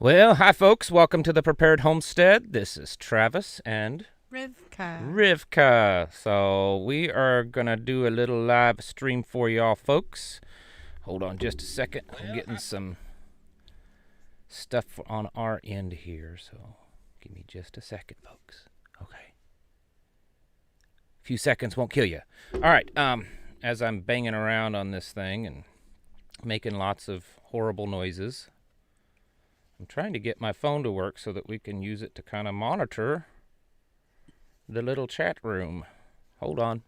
Well, hi folks. Welcome to the Prepared Homestead. This is Travis and Rivka. So we are going to do a little live stream for y'all folks. Hold on just a second. I'm getting some stuff on our end here. So give me just a second, folks. Okay. A few seconds won't kill you. All right. As I'm banging around on this thing and making lots of horrible noises, I'm trying to get my phone to work so that we can use it to kind of monitor the little chat room. Hold on.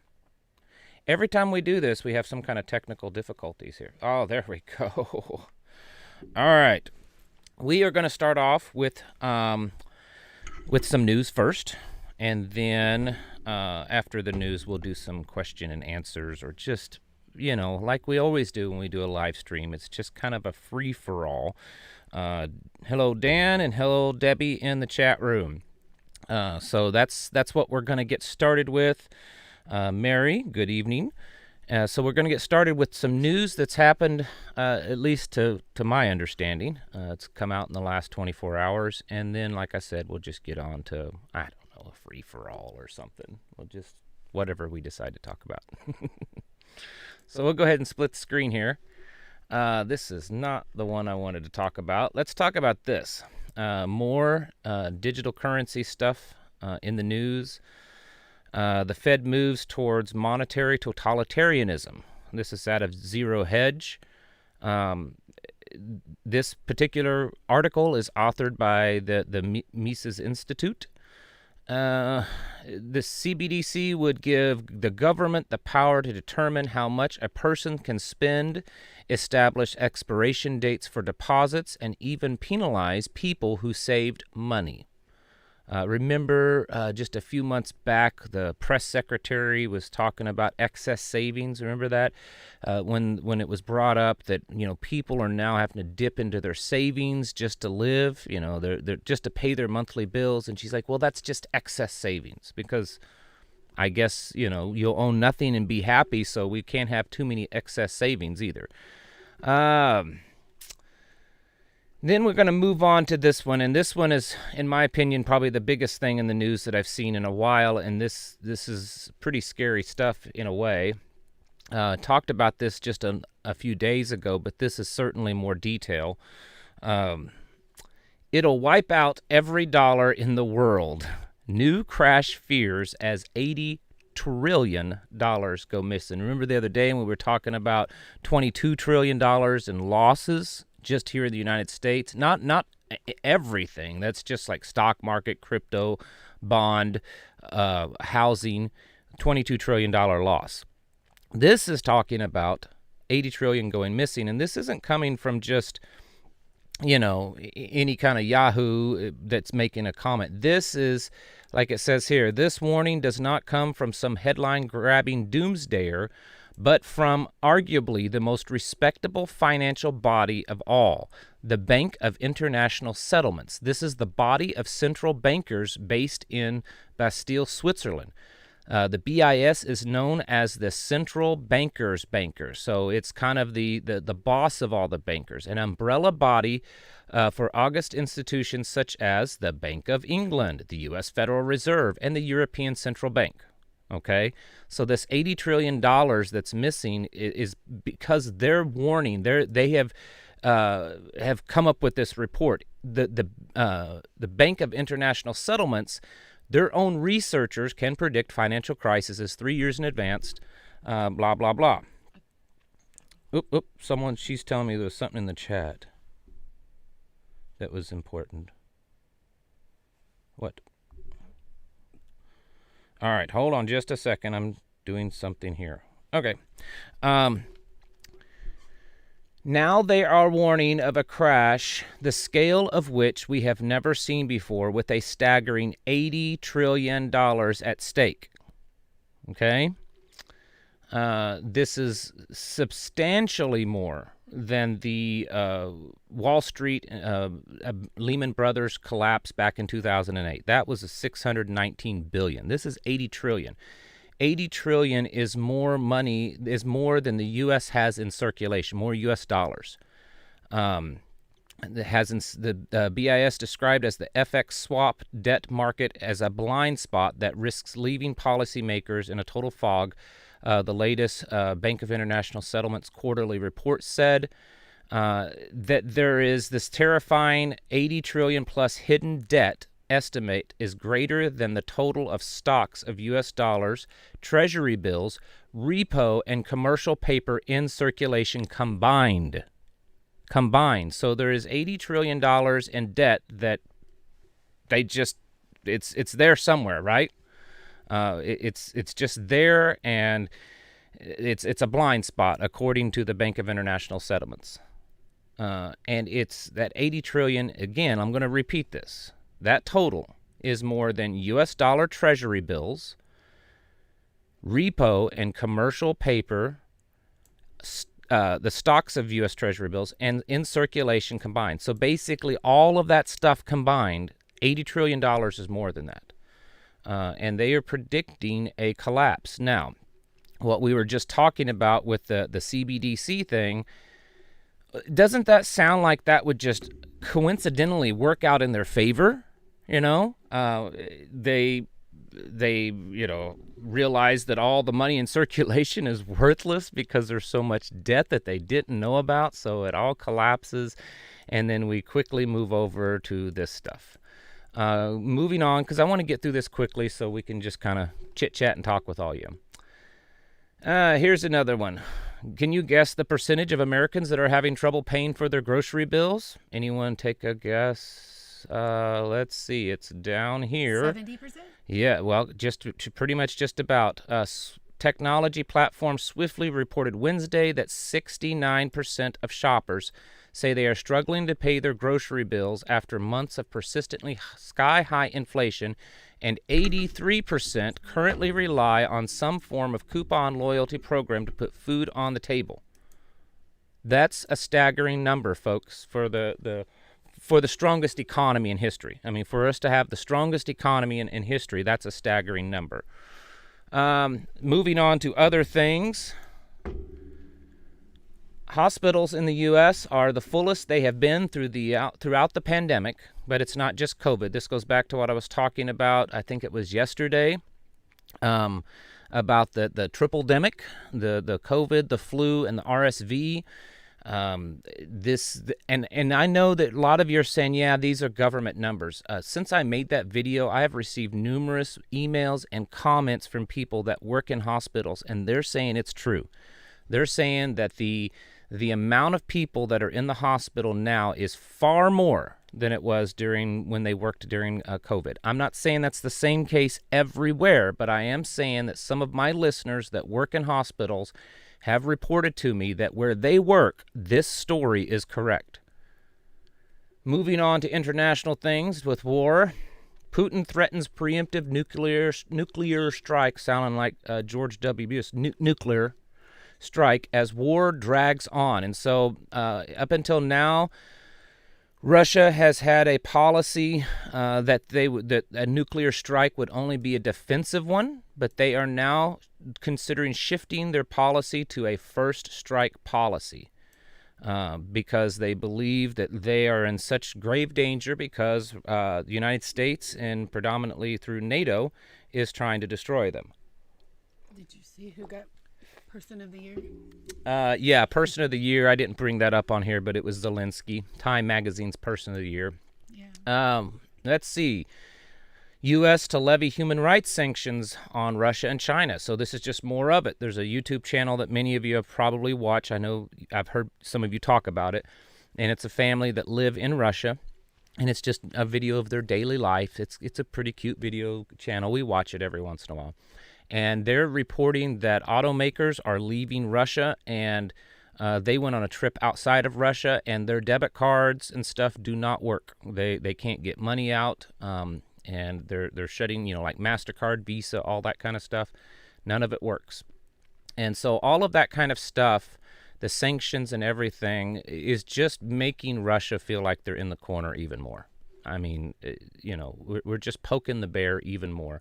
Every time we do this, we have some kind of technical difficulties here. Oh, there we go. All right. We are going to start off with some news first, and then after the news, we'll do some question and answers, or just, like we always do when we do a live stream. It's just kind of a free-for-all. Hello, Dan, and hello, Debbie, in the chat room. So that's what we're going to get started with. Mary, good evening. So we're going to get started with some news that's happened, at least to my understanding. It's come out in the last 24 hours. And then, like I said, we'll just get on to, I don't know, a free-for-all or something. We'll just, whatever we decide to talk about. So we'll go ahead and split the screen here. This is not the one I wanted to talk about. Let's talk about this. More digital currency stuff in the news. The Fed moves towards monetary totalitarianism. This is out of Zero Hedge. This particular article is authored by the Mises Institute. The CBDC would give the government the power to determine how much a person can spend, establish expiration dates for deposits, and even penalize people who saved money. Remember, just a few months back, the press secretary was talking about excess savings. Remember that? When it was brought up that, people are now having to dip into their savings just to live, they're just to pay their monthly bills. And she's like, well, that's just excess savings, because I guess, you'll own nothing and be happy, so we can't have too many excess savings either. Then we're going to move on to this one, and this one is, in my opinion, probably the biggest thing in the news that I've seen in a while, and this is pretty scary stuff in a way. Talked about this just a few days ago, but this is certainly more detail. It'll wipe out every dollar in the world. New crash fears as $80 trillion go missing. Remember the other day when we were talking about $22 trillion in losses just here in the United States? Not everything. That's just like stock market, crypto, bond, housing, $22 trillion loss. This is talking about $80 trillion going missing, and this isn't coming from just, any kind of Yahoo that's making a comment. This is, like it says here, this warning does not come from some headline-grabbing doomsdayer, but from arguably the most respectable financial body of all, the Bank of International Settlements. This is the body of central bankers based in Bastille, Switzerland. The BIS is known as the Central Bankers Banker, so it's kind of the boss of all the bankers, an umbrella body for august institutions such as the Bank of England, the U.S. Federal Reserve, and the European Central Bank. Okay, so this $80 trillion that's missing is because they're warning. They have come up with this report. The Bank of International Settlements, their own researchers can predict financial crises 3 years in advance. Blah blah blah. She's telling me there was something in the chat that was important. What? All right, hold on just a second. I'm doing something here. Okay. Now they are warning of a crash, the scale of which we have never seen before, with a staggering $80 trillion at stake. Okay? This is substantially more than the Wall Street Lehman Brothers collapse back in 2008. That was a $619 billion. This is $80 trillion. $80 trillion is more money, is more than the U.S. has in circulation, more U.S. dollars. The BIS described as the FX swap debt market as a blind spot that risks leaving policymakers in a total fog. The latest Bank of International Settlements quarterly report said that there is this terrifying 80 trillion plus hidden debt estimate is greater than the total of stocks of U.S. dollars, treasury bills, repo, and commercial paper in circulation combined. So there is $80 trillion in debt that it's there somewhere, right? It's just there, and it's a blind spot according to the Bank of International Settlements. And it's that 80 trillion, again, I'm going to repeat this. That total is more than U.S. dollar treasury bills, repo and commercial paper, the stocks of U.S. Treasury bills, and in circulation combined. So basically all of that stuff combined, $80 trillion is more than that. And they are predicting a collapse. Now, what we were just talking about with the CBDC thing, doesn't that sound like that would just coincidentally work out in their favor? They realize that all the money in circulation is worthless because there's so much debt that they didn't know about, so it all collapses, and then we quickly move over to this stuff. Moving on, because I want to get through this quickly so we can just kind of chit-chat and talk with all you. Here's another one. Can you guess the percentage of Americans that are having trouble paying for their grocery bills? Anyone take a guess? Let's see. It's down here. 70%? Yeah, well, pretty much just about. Technology platform Swiftly reported Wednesday that 69% of shoppers say they are struggling to pay their grocery bills after months of persistently sky-high inflation, and 83% currently rely on some form of coupon loyalty program to put food on the table. That's a staggering number, folks, for the strongest economy in history. I mean, for us to have the strongest economy in history, that's a staggering number. Moving on to other things. Hospitals in the U.S. are the fullest they have been throughout the pandemic, but it's not just COVID. This goes back to what I was talking about, I think it was yesterday, about the triple-demic, the COVID, the flu, and the RSV. And I know that a lot of you are saying, yeah, these are government numbers. Since I made that video, I have received numerous emails and comments from people that work in hospitals, and they're saying it's true. They're saying that the amount of people that are in the hospital now is far more than it was when they worked during COVID. I'm not saying that's the same case everywhere, but I am saying that some of my listeners that work in hospitals have reported to me that where they work, this story is correct. Moving on to international things with war, Putin threatens preemptive nuclear strike, sounding like George W. Bush, nuclear strike as war drags on. And so up until now, Russia has had a policy that a nuclear strike would only be a defensive one, but they are now considering shifting their policy to a first strike policy because they believe that they are in such grave danger because the United States, and predominantly through NATO, is trying to destroy them. Did you see who got Person of the Year? Yeah, Person of the Year. I didn't bring that up on here, but it was Zelensky, Time Magazine's Person of the Year. Yeah. Let's see. U.S. to levy human rights sanctions on Russia and China. So this is just more of it. There's a YouTube channel that many of you have probably watched. I know I've heard some of you talk about it. And it's a family that live in Russia. And it's just a video of their daily life. It's a pretty cute video channel. We watch it every once in a while. And they're reporting that automakers are leaving Russia, and they went on a trip outside of Russia, and their debit cards and stuff do not work. They can't get money out, and they're shutting, like MasterCard, Visa, all that kind of stuff. None of it works. And so all of that kind of stuff, the sanctions and everything, is just making Russia feel like they're in the corner even more. I mean, we're just poking the bear even more.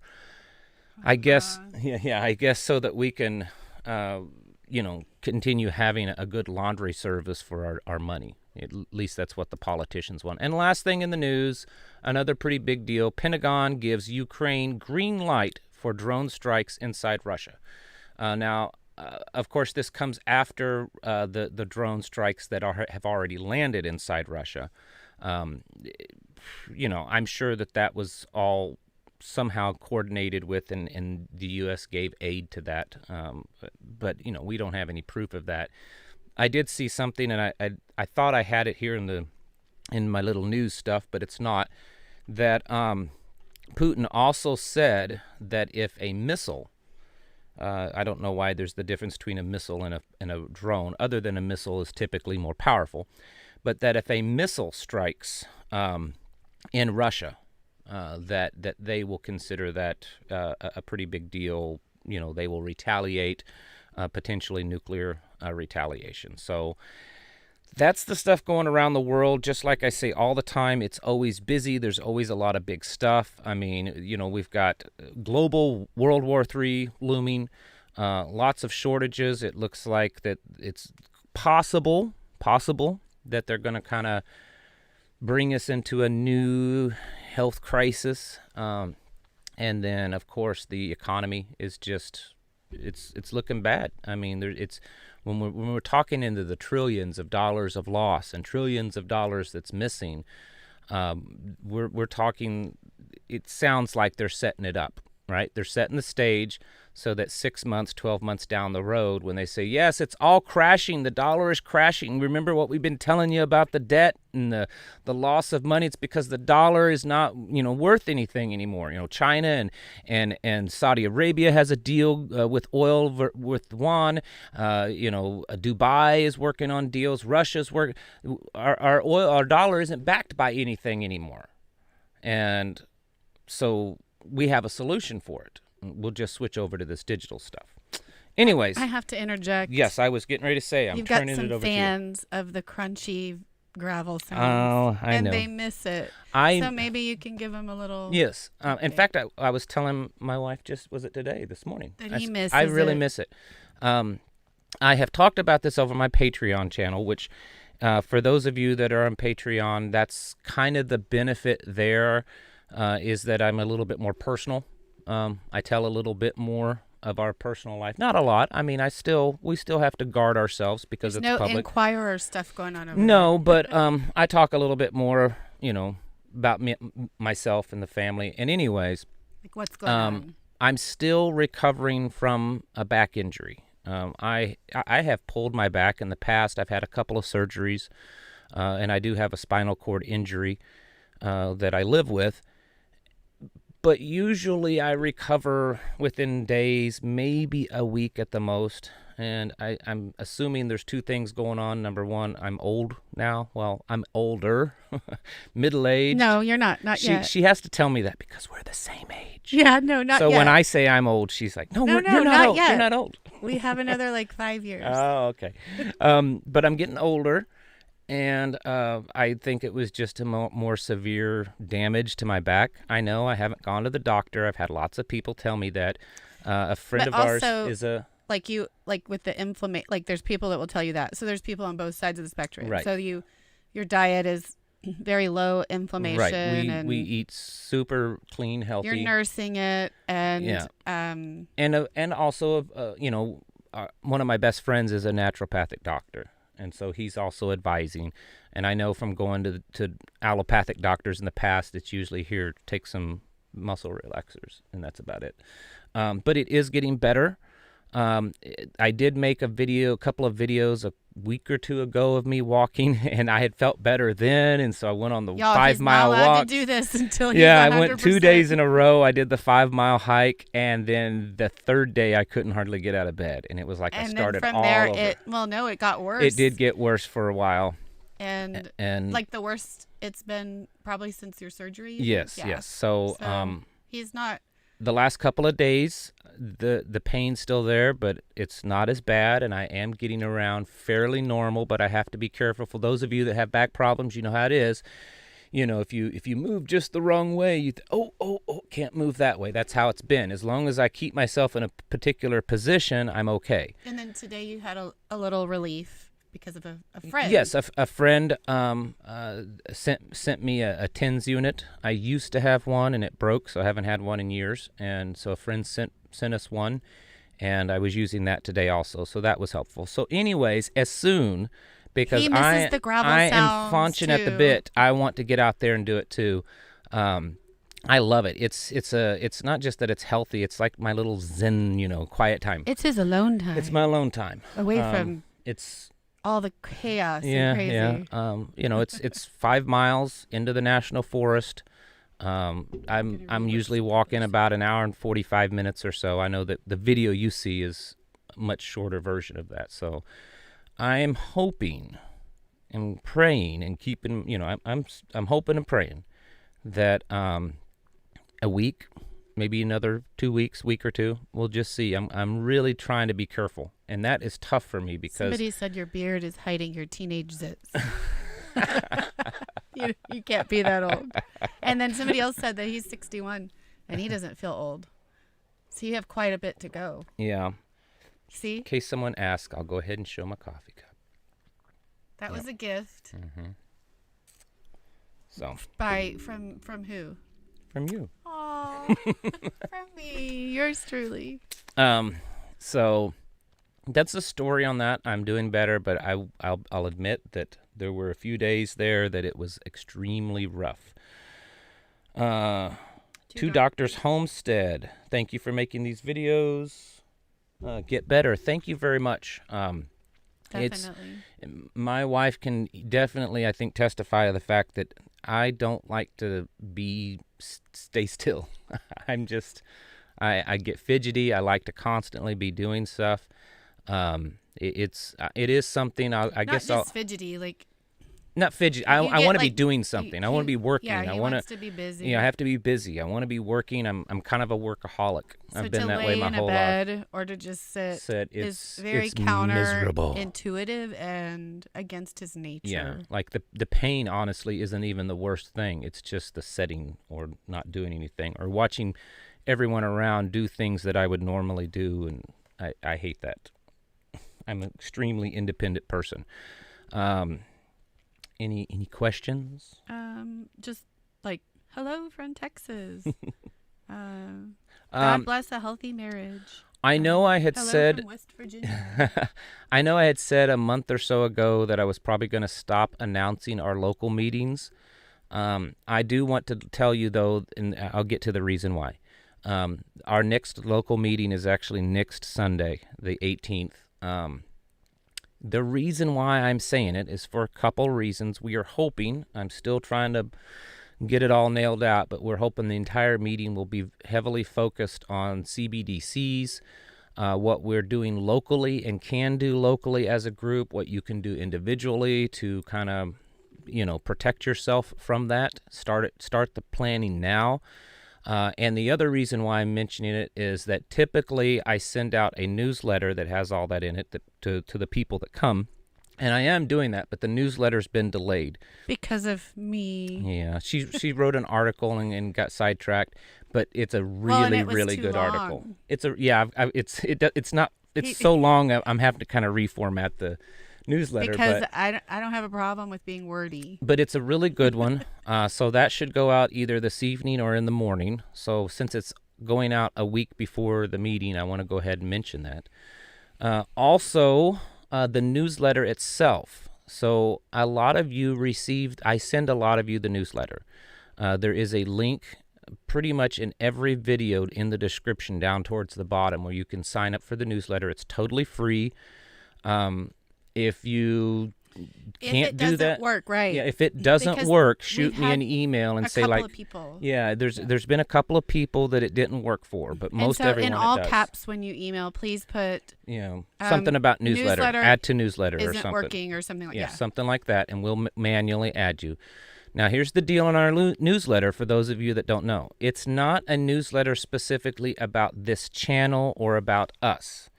I guess, I guess so that we can, continue having a good laundry service for our money. At least that's what the politicians want. And last thing in the news, another pretty big deal. Pentagon gives Ukraine green light for drone strikes inside Russia. Now, of course, this comes after the drone strikes that have already landed inside Russia. I'm sure that was all somehow coordinated with, and the U.S. gave aid to that. But we don't have any proof of that. I did see something, and I thought I had it here in my little news stuff, but it's not. That Putin also said that if a missile, I don't know why there's the difference between a missile and a drone, other than a missile is typically more powerful, but that if a missile strikes in Russia, that they will consider that a pretty big deal. They will retaliate, potentially nuclear retaliation. So that's the stuff going around the world. Just like I say all the time, it's always busy. There's always a lot of big stuff. I mean, we've got global World War III looming, lots of shortages. It looks like that it's possible that they're going to kind of bring us into a new health crisis. And then, of course, the economy is just, it's looking bad. I mean, it's when we're talking into the trillions of dollars of loss and trillions of dollars that's missing, we're talking, it sounds like they're setting it up, right? They're setting the stage so that 6 months, 12 months down the road, when they say, yes, it's all crashing, the dollar is crashing. Remember what we've been telling you about the debt and the loss of money? It's because the dollar is not, worth anything anymore. China and Saudi Arabia has a deal with oil with yuan. Dubai is working on deals. Russia's working. Our dollar isn't backed by anything anymore. And so we have a solution for it. We'll just switch over to this digital stuff. Anyways. I have to interject. Yes, I was getting ready to say You've turning got it some over to you. fans of the crunchy gravel sounds. Oh, I know. And they miss it. So maybe you can give them a little. Yes. In fact, I was telling my wife was it today, this morning? That he misses I really it. miss it. I have talked about this over my Patreon channel, which for those of you that are on Patreon, that's kind of the benefit there, is that I'm a little bit more personal. I tell a little bit more of our personal life. Not a lot. I mean, we still have to guard ourselves because There's it's no public. Inquirer stuff going on over No, there. but I talk a little bit more, about myself and the family. And anyways, Like what's going on? I'm still recovering from a back injury. I have pulled my back in the past. I've had a couple of surgeries, and I do have a spinal cord injury that I live with. But usually I recover within days, maybe a week at the most. And I'm assuming there's two things going on. Number one, I'm old now. Well, I'm older, middle-aged. No, you're not. Not yet. She has to tell me that because we're the same age. Yeah, no, not so yet. when I say I'm old, she's like, no, No, you're not not old. yet. You're not old. We have another 5 years. Oh, okay. But I'm getting older. And I think it was just a more severe damage to my back. I know I haven't gone to the doctor. I've had lots of people tell me that. A friend of ours is a... Like with the inflammation, there's people that will tell you that. So there's people on both sides of the spectrum. Right. So your diet is very low inflammation. Right. And we eat super clean, healthy. You're nursing it. And, yeah. And also, one of my best friends is a naturopathic doctor. And so he's also advising. And I know from going to allopathic doctors in the past, it's usually here, take some muscle relaxers, and that's about it. But it is getting better. I did make a couple of videos a week or two ago of me walking, and I had felt better then, and so I went on the 5-mile walk. He's not allowed to do this until he's 100%. Yeah, I went 2 days in a row. I did the 5-mile hike, and then the third day I couldn't hardly get out of bed, and it was like I started all over. It got worse. It did get worse for a while. And like the worst it's been probably since your surgery? Yes, yeah. yes. So he's not... The last couple of days, the pain's still there, but it's not as bad, and I am getting around fairly normal, but I have to be careful. For those of you that have back problems, you know how it is. if you move just the wrong way, oh, can't move that way. That's how it's been. As long as I keep myself in a particular position, I'm okay. And then today you had a little relief because of a friend. Yes, a friend sent me a TENS unit. I used to have one, and it broke, so I haven't had one in years. And so a friend sent us one, and I was using that today also. So that was helpful. So anyways, as soon, because I am faunching at the bit, I want to get out there and do it too. I love it. It's not just that it's healthy. It's like my little zen, quiet time. It's his alone time. It's my alone time. Away from it's all the chaos and crazy. Yeah. It's 5 miles into the national forest. I'm usually walking about an hour and 45 minutes or so. I know that the video you see is a much shorter version of that. So I am hoping and praying and keeping, I'm hoping and praying that a week, maybe another 2 weeks, week or two, we'll just see. I'm really trying to be careful, and that is tough for me because somebody said your beard is hiding your teenage zits. You can't be that old. And then somebody else said that he's 61 and he doesn't feel old. So you have quite a bit to go. Yeah. See? In case someone asks, I'll go ahead and show my coffee cup. That was a gift. Mm-hmm. So. From who? From you. Oh, from me. Yours truly. So that's the story on that. I'm doing better, but I'll admit that there were a few days there that it was extremely rough. Two Doctors Homestead. Thank you for making these videos. Get better. Thank you very much. Definitely. My wife can definitely, I think, testify to the fact that I don't like to stay still. I get fidgety. I like to constantly be doing stuff. It is something I guess Not just fidgety, like. Not fidgety. I want to be doing something. I want to be working. Yeah, I wants to be busy. I have to be busy. I want to be working. I'm kind of a workaholic. So I've been that way my whole life. To lay in a bed or to just sit is very counterintuitive and against his nature. Yeah, like the pain honestly isn't even the worst thing. It's just the setting or not doing anything or watching everyone around do things that I would normally do, and I hate that. I'm an extremely independent person. Any questions? Just like, hello from Texas. God bless a healthy marriage. I know I had said from West Virginia. I know I had said a month or so ago that I was probably going to stop announcing our local meetings. I do want to tell you though, and I'll get to the reason why. Our next local meeting is actually next Sunday, the 18th. The reason why I'm saying it is for a couple reasons. We are hoping, I'm still trying to get it all nailed out, but we're hoping the entire meeting will be heavily focused on CBDCs, what we're doing locally and can do locally as a group, what you can do individually to kind of, protect yourself from that. Start the planning now. And the other reason why I'm mentioning it is that typically I send out a newsletter that has all that in it to the people that come. And I am doing that, but the newsletter's been delayed. Because of me. Yeah, she wrote an article and got sidetracked, but it's a really good article. It's so long I'm having to kind of reformat the newsletter. Because I don't have a problem with being wordy. But it's a really good one. So that should go out either this evening or in the morning. So since it's going out a week before the meeting, I want to go ahead and mention that. Also, the newsletter itself. So a lot of you I send a lot of you the newsletter. There is a link pretty much in every video in the description down towards the bottom where you can sign up for the newsletter. It's totally free. If you can't do that, if it doesn't work, right? Yeah, if it doesn't work, shoot me an email and say like, people. Yeah, there's been a couple of people that it didn't work for, but most everyone in all caps when you email, please put something about newsletter, add to newsletter or something. Working or something like that. Yeah, something like that, and we'll manually add you. Now, here's the deal on our newsletter for those of you that don't know. It's not a newsletter specifically about this channel or about us.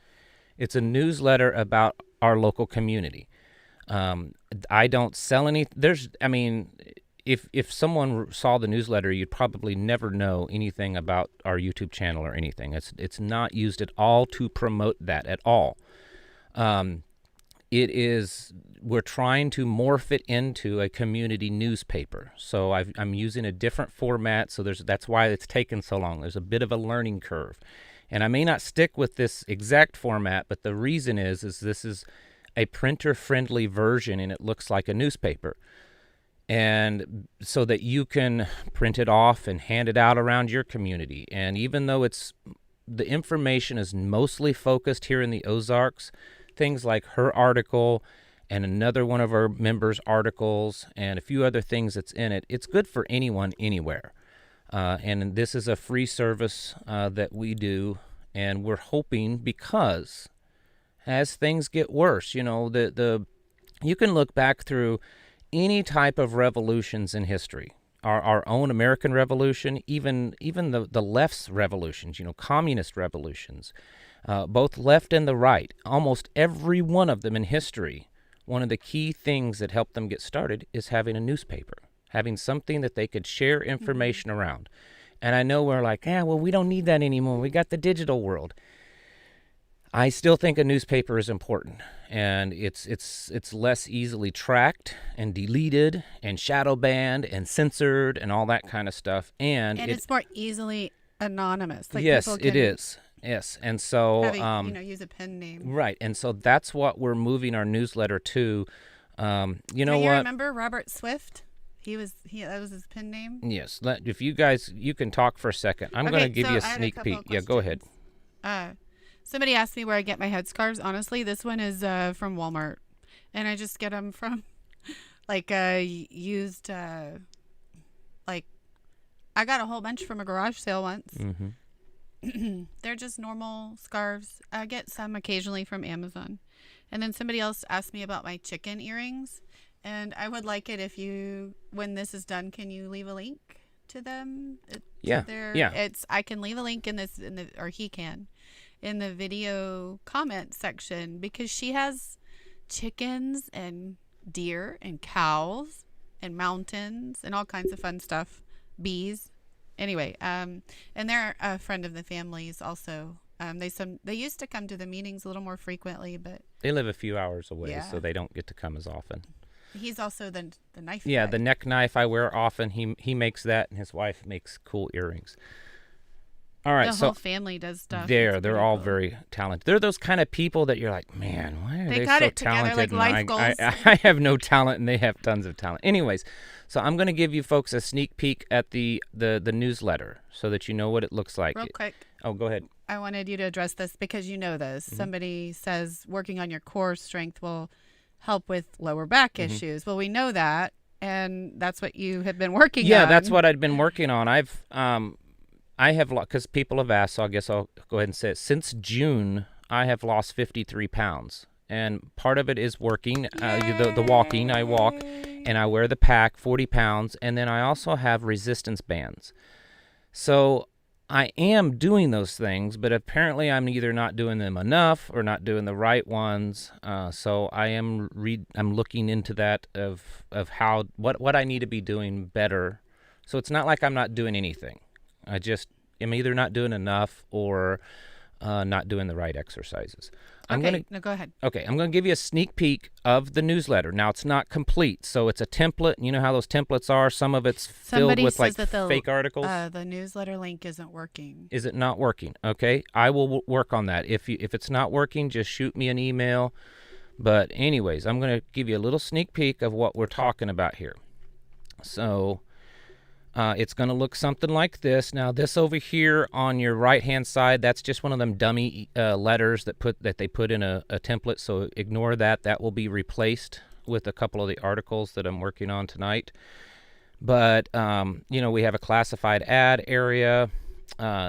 It's a newsletter about our local community. I don't sell any. if someone saw the newsletter, you'd probably never know anything about our YouTube channel or anything. It's not used at all to promote that at all. We're trying to morph it into a community newspaper. So I'm using a different format. So that's why it's taken so long. There's a bit of a learning curve, and I may not stick with this exact format, but the reason is this is a printer-friendly version, and it looks like a newspaper. And so that you can print it off and hand it out around your community. And even though the information is mostly focused here in the Ozarks, things like her article and another one of our members' articles and a few other things that's in it, it's good for anyone, anywhere. And this is a free service that we do, and we're hoping, because as things get worse, you know, you can look back through any type of revolutions in history, our own American Revolution, even the left's revolutions, you know, communist revolutions, both left and the right, almost every one of them in history. One of the key things that helped them get started is having a newspaper, having something that they could share information around. And I know we're like, well, we don't need that anymore. We got the digital world. I still think a newspaper is important, and it's less easily tracked and deleted and shadow banned and censored and all that kind of stuff. And it's more easily anonymous. Like, yes, people it is. Yes, and so use a pen name. Right, and so that's what we're moving our newsletter to. You know what? You remember Robert Swift? That was his pen name. Yes. If you guys, you can talk for a second. I'm going to give you a sneak peek. Yeah, go ahead. Somebody asked me where I get my headscarves. Honestly, this one is from Walmart, and I just get them from used. I got a whole bunch from a garage sale once. Mm-hmm. They're just normal scarves. I get some occasionally from Amazon. And then somebody else asked me about my chicken earrings, and I would like it if you, when this is done, can you leave a link to them? I can leave a link or he can, in the video comment section, because she has chickens and deer and cows and mountains and all kinds of fun stuff, bees. Anyway, and they're a friend of the family's also. They used to come to the meetings a little more frequently, but they live a few hours away, so they don't get to come as often. He's also the knife guy. The neck knife I wear often. He makes that, and his wife makes cool earrings. All right, the whole family does stuff. They're all very talented. They're those kind of people that you're like, man, why are they got so it together, talented? like life goals. I have no talent, and they have tons of talent. Anyways, so I'm going to give you folks a sneak peek at the newsletter so that you know what it looks like. Real quick. Oh, go ahead. I wanted you to address this because you know this. Mm-hmm. Somebody says working on your core strength will help with lower back issues. Well, we know that, and that's what you have been working on. Yeah, that's what I'd been working on. I have, because people have asked, so I guess I'll go ahead and say it. Since June, I have lost 53 pounds. And part of it is working, the walking. I walk, and I wear the pack, 40 pounds. And then I also have resistance bands. So I am doing those things, but apparently I'm either not doing them enough or not doing the right ones. So I'm looking into that of how what I need to be doing better. So it's not like I'm not doing anything. I just am either not doing enough or not doing the right exercises. Go ahead. Okay, I'm going to give you a sneak peek of the newsletter. Now, it's not complete, so it's a template. You know how those templates are? Some of it's filled with fake articles. The newsletter link isn't working. Is it not working? Okay, I will work on that. If it's not working, just shoot me an email. But anyways, I'm going to give you a little sneak peek of what we're talking about here. So it's going to look something like this. Now, this over here on your right-hand side, that's just one of them dummy letters that they put in a template, so ignore that. That will be replaced with a couple of the articles that I'm working on tonight. But, we have a classified ad area.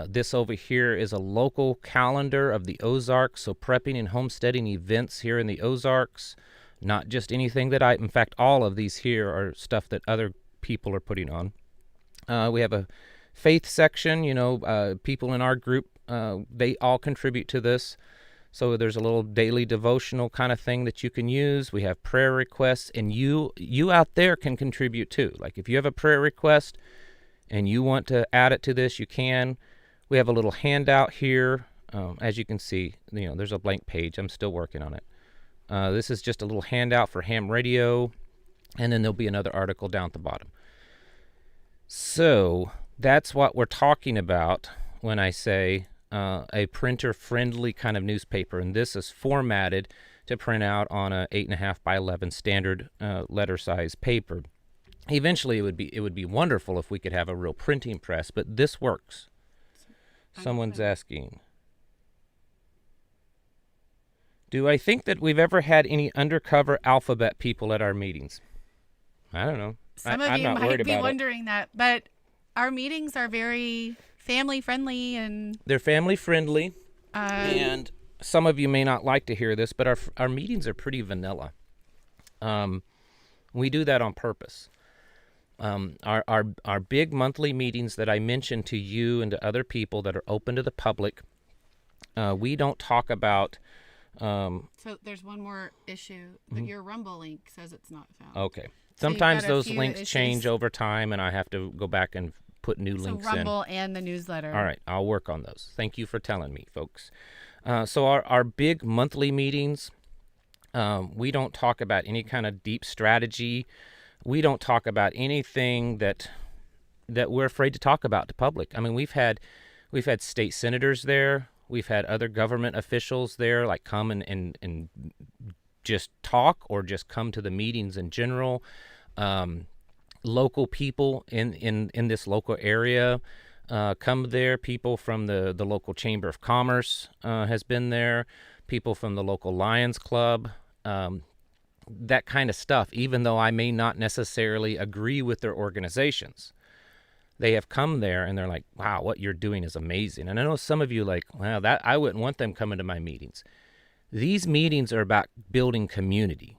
This over here is a local calendar of the Ozarks, so prepping and homesteading events here in the Ozarks. Not just anything in fact, all of these here are stuff that other people are putting on. We have a faith section, people in our group, they all contribute to this. So there's a little daily devotional kind of thing that you can use. We have prayer requests, and you out there can contribute too. Like if you have a prayer request and you want to add it to this, you can. We have a little handout here. As you can see, there's a blank page. I'm still working on it. This is just a little handout for ham radio, and then there'll be another article down at the bottom. So that's what we're talking about when I say a printer-friendly kind of newspaper, and this is formatted to print out on a 8.5 by 11 standard letter size paper. Eventually, it would be wonderful if we could have a real printing press, but this works. Someone's asking, do I think that we've ever had any undercover alphabet people at our meetings? I don't know. Some of you might be wondering that, but our meetings are very family friendly, and they're family friendly. And some of you may not like to hear this, but our meetings are pretty vanilla. We do that on purpose. Our big monthly meetings that I mentioned to you and to other people that are open to the public, we don't talk about. So there's one more issue. Your Rumble link says it's not found. Okay. Sometimes those links change over time, and I have to go back and put new links in. So Rumble and the newsletter. All right, I'll work on those. Thank you for telling me, folks. So our big monthly meetings, we don't talk about any kind of deep strategy. We don't talk about anything that we're afraid to talk about to public. I mean, we've had state senators there. We've had other government officials there, like come and just talk or just come to the meetings in general. Local people in this local area come there. People from the local Chamber of Commerce has been there. People from the local Lions Club, that kind of stuff, even though I may not necessarily agree with their organizations. They have come there and they're like, wow, what you're doing is amazing. And I know some of you like, well, that I wouldn't want them coming to my meetings. These meetings are about building community.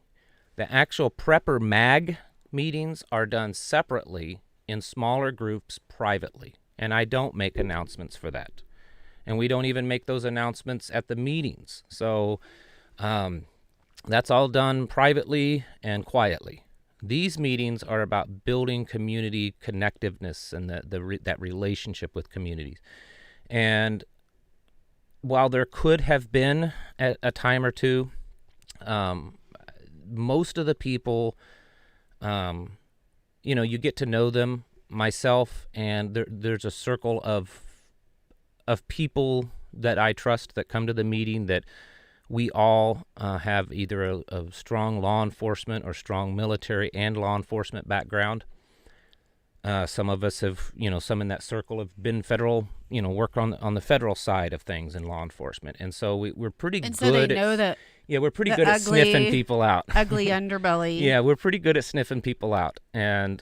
The actual Prepper Mag meetings are done separately in smaller groups privately, and I don't make announcements for that. And we don't even make those announcements at the meetings. So that's all done privately and quietly. These meetings are about building community connectiveness and that relationship with communities. And while there could have been a time or two, most of the people, you get to know them, myself, and there's a circle of people that I trust that come to the meeting that we all have either a strong law enforcement or strong military and law enforcement background. Some of us have, some in that circle have been federal, work on the federal side of things in law enforcement. And so we're pretty good. So they know that. Yeah, we're pretty good at sniffing people out. Ugly underbelly. Yeah, we're pretty good at sniffing people out. And,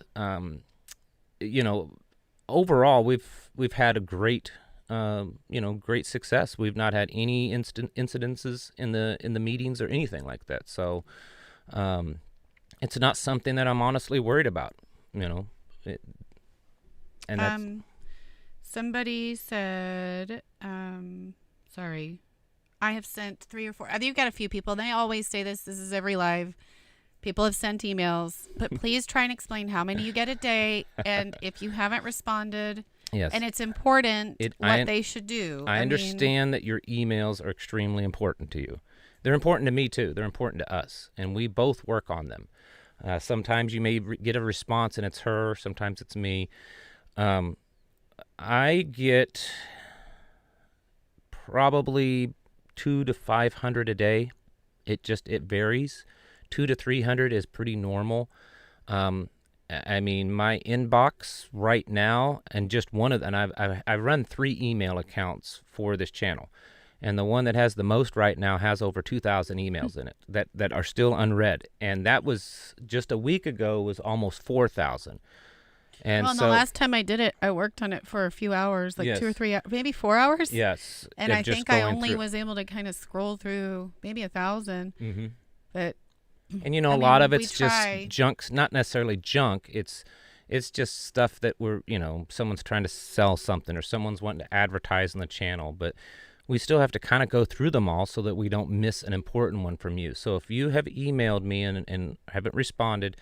overall, we've had a great, great success. We've not had any incidences in the meetings or anything like that. So it's not something that I'm honestly worried about, and that's, somebody said, sorry, I have sent 3 or 4. I think you've got a few people. They always say this. This is every live. People have sent emails, but please try and explain how many you get a day, and if you haven't responded. Yes. And it's important what they should do. I understand that your emails are extremely important to you. They're important to me too. They're important to us, and we both work on them. Sometimes you may get a response and it's her. Sometimes it's me. I get probably 200 to 500 a day. It varies. 200 to 300 is pretty normal. I mean, my inbox right now, and just one of them, and I run 3 email accounts for this channel, and the one that has the most right now has over 2,000 emails in it that are still unread, and that was just a week ago was almost 4,000. And the last time I did it, I worked on it for a few hours, like 2 or 3, maybe 4 hours. Yes, and I think I only was able to kind of scroll through maybe 1,000, but. And a lot of it's just junk, not necessarily junk. It's just stuff that someone's trying to sell something or someone's wanting to advertise on the channel. But we still have to kind of go through them all so that we don't miss an important one from you. So if you have emailed me and haven't responded,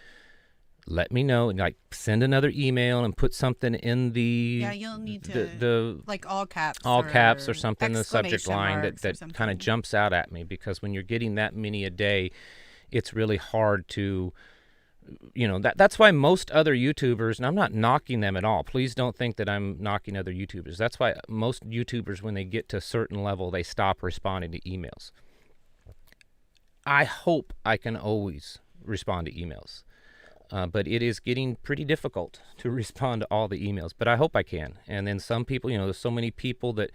let me know, and like send another email and put something in the you'll need to the like all caps or something in the subject line that kind of jumps out at me, because when you're getting that many a day, it's really hard to, that's why most other YouTubers, and I'm not knocking them at all, please don't think that I'm knocking other YouTubers. That's why most YouTubers, when they get to a certain level, they stop responding to emails. I hope I can always respond to emails. But it is getting pretty difficult to respond to all the emails, but I hope I can. And then some people, there's so many people that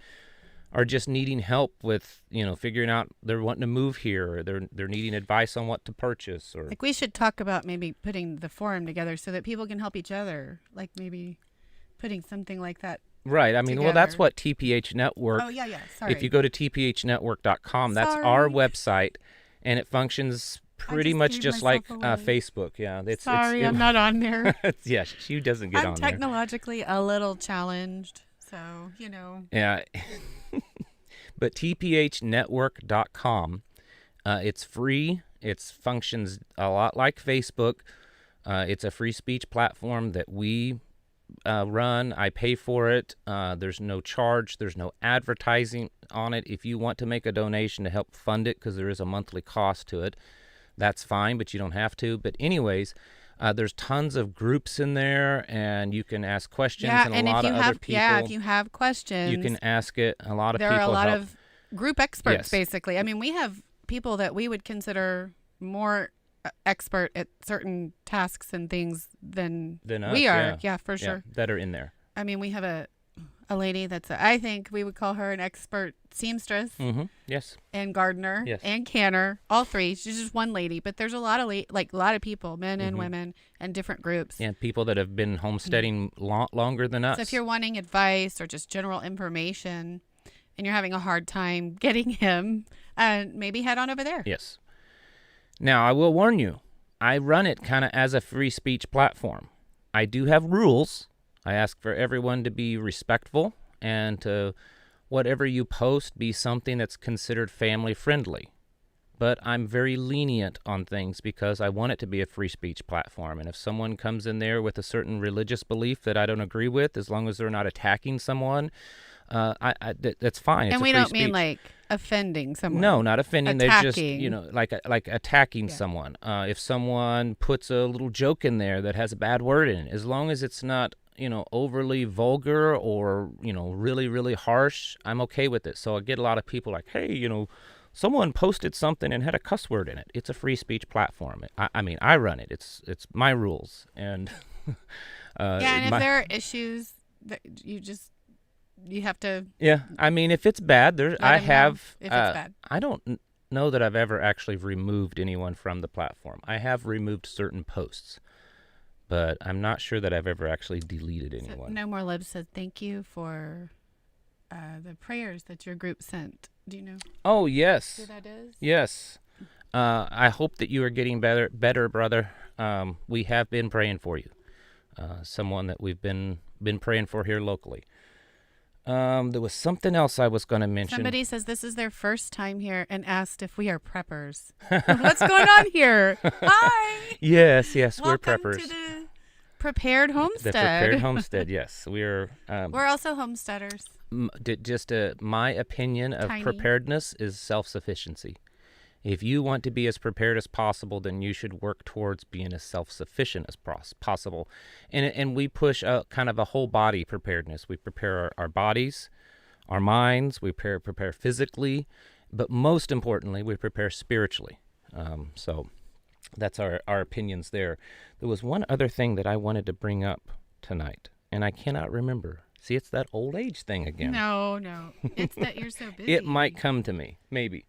are just needing help with, figuring out, they're wanting to move here, or they're needing advice on what to purchase. Or like, we should talk about maybe putting the forum together so that people can help each other, like maybe putting something like that. Right. I mean, well, that's what TPH Network. Oh, yeah. Sorry. If you go to tphnetwork.com, that's our website, and it functions pretty much just like Facebook. Yeah. I'm not on there. Yeah, she doesn't get on there. I'm technologically a little challenged, so, Yeah. But tphnetwork.com, it's free. It functions a lot like Facebook. It's a free speech platform that we run. I pay for it. There's no charge. There's no advertising on it. If you want to make a donation to help fund it, because there is a monthly cost to it, that's fine, but you don't have to. But anyways, there's tons of groups in there, and you can ask questions, and a lot of other people. Yeah, if you have questions, you can ask it. A lot of people There are a lot help. of group experts, basically. I mean, we have people that we would consider more expert at certain tasks and things than us, we are. Yeah, for sure. That are in there. I mean, we have a lady that's I think we would call her an expert seamstress. Mm-hmm. Yes. And gardener. Yes. And canner. All three. She's just one lady, but there's a lot of a lot of people, men and women, and different groups. And people that have been homesteading longer than us. So if you're wanting advice or just general information, and you're having a hard time getting him, maybe head on over there. Yes. Now, I will warn you, I run it kind of as a free speech platform. I do have rules. I ask for everyone to be respectful, and to whatever you post be something that's considered family friendly. But I'm very lenient on things because I want it to be a free speech platform. And if someone comes in there with a certain religious belief that I don't agree with, as long as they're not attacking someone, that's fine. It's and we don't mean like offending someone. No, not offending. Attacking. They're just, like attacking someone. If someone puts a little joke in there that has a bad word in it, as long as it's not, overly vulgar or, really, really harsh, I'm okay with it. So I get a lot of people like, hey, someone posted something and had a cuss word in it. It's a free speech platform. I mean, I run it. It's my rules. And and if there are issues that you have to. Yeah, I mean, if it's bad, I have. If it's bad. I don't know that I've ever actually removed anyone from the platform. I have removed certain posts, but I'm not sure that I've ever actually deleted anyone. So No More Libs said thank you for the prayers that your group sent. Do you know? Oh, yes. Who that is? Yes. I hope that you are getting better, brother. We have been praying for you. Someone that we've been praying for here locally. There was something else I was going to mention. Somebody says this is their first time here and asked if we are preppers. What's going on here? Hi. Yes, we're Welcome preppers. To the Prepared Homestead. The Prepared Homestead, yes. We're also homesteaders. Just my opinion of preparedness is self-sufficiency. If you want to be as prepared as possible, then you should work towards being as self-sufficient as possible. And we push kind of a whole body preparedness. We prepare our bodies, our minds, we prepare physically, but most importantly, we prepare spiritually. So that's our opinions there. There was one other thing that I wanted to bring up tonight, and I cannot remember. See, it's that old age thing again. No. It's that you're so busy. It might come to me, maybe.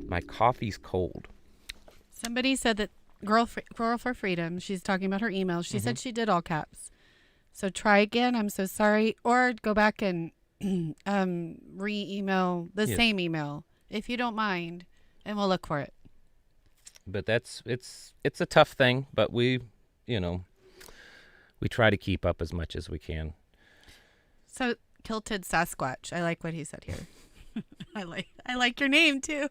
My coffee's cold. Somebody said that Girl for Freedom, she's talking about her email. She said she did all caps. So try again. I'm so sorry. Or go back and re-email the same email, if you don't mind, and we'll look for it. But it's a tough thing, but we try to keep up as much as we can. So Kilted Sasquatch. I like what he said here. I like your name too.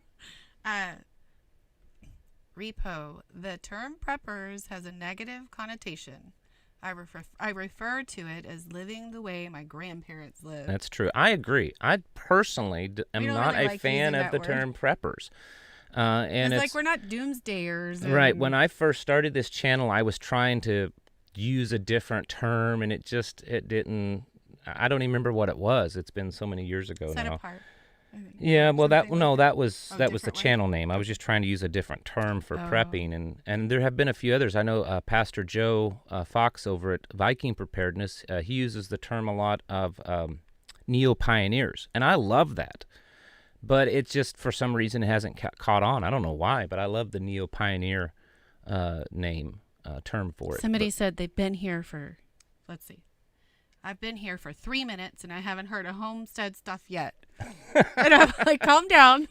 Repo. The term preppers has a negative connotation. I refer to it as living the way my grandparents lived. That's true. I agree. I personally am not a fan of the term preppers. And it's like we're not doomsdayers. Right. When I first started this channel, I was trying to use a different term, and it didn't. I don't even remember what it was. It's been so many years ago Set now. apart. Yeah, well, that was the way. channel name. I was just trying to use a different term for prepping, and there have been a few others. I know Pastor Joe Fox over at Viking Preparedness. He uses the term a lot of neo-pioneers, and I love that. But it's just for some reason it hasn't caught on. I don't know why, but I love the neo-pioneer name term for it. Somebody said they've been here for, let's see. I've been here for 3 minutes and I haven't heard of homestead stuff yet. And I'm like, calm down.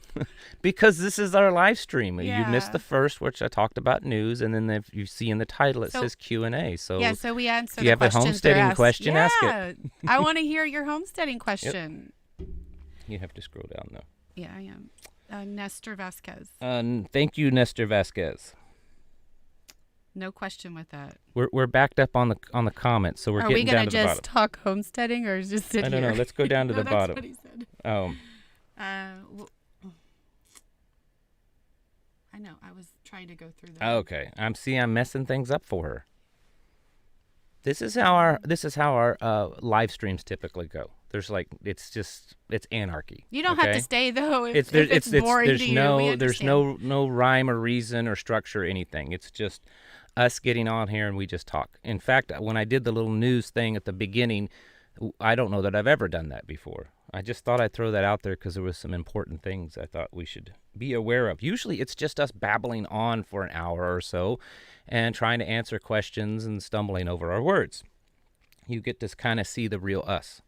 Because this is our live stream. Yeah. You missed the first, which I talked about news, and then if you see in the title, it says Q&A. So yeah, so we answer if you have a homesteading question, ask it. I want to hear your homesteading question. Yep. You have to scroll down, though. Yeah, I am. Nestor Vasquez. Thank you, Nestor Vasquez. No question with that. We're backed up on the comments, so we're getting down to the bottom. Are we going to just talk homesteading or just sit here? I don't know. Let's go down to the bottom. That's what he said. Oh. I know. I was trying to go through that. Okay. I'm messing things up for her. This is how our live streams typically go. There's it's anarchy. You don't have to stay though. If it's boring there's to you, there's no rhyme or reason or structure or anything. It's just us getting on here and we just talk. In fact, when I did the little news thing at the beginning, I don't know that I've ever done that before. I just thought I'd throw that out there because there was some important things I thought we should be aware of. Usually it's just us babbling on for an hour or so and trying to answer questions and stumbling over our words. You get to kind of see the real us.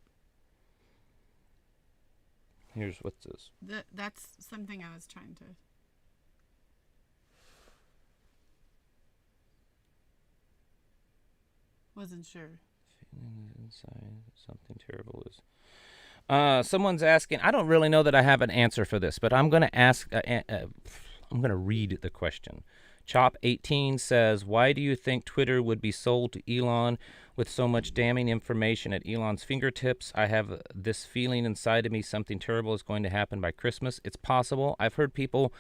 Here's what's this. That's something I was trying to... Wasn't sure. Feeling inside something terrible is... someone's asking, I don't really know that I have an answer for this, but I'm going to ask, I'm going to read the question. Chop18 says, why do you think Twitter would be sold to Elon with so much damning information at Elon's fingertips? I have this feeling inside of me something terrible is going to happen by Christmas. It's possible. I've heard people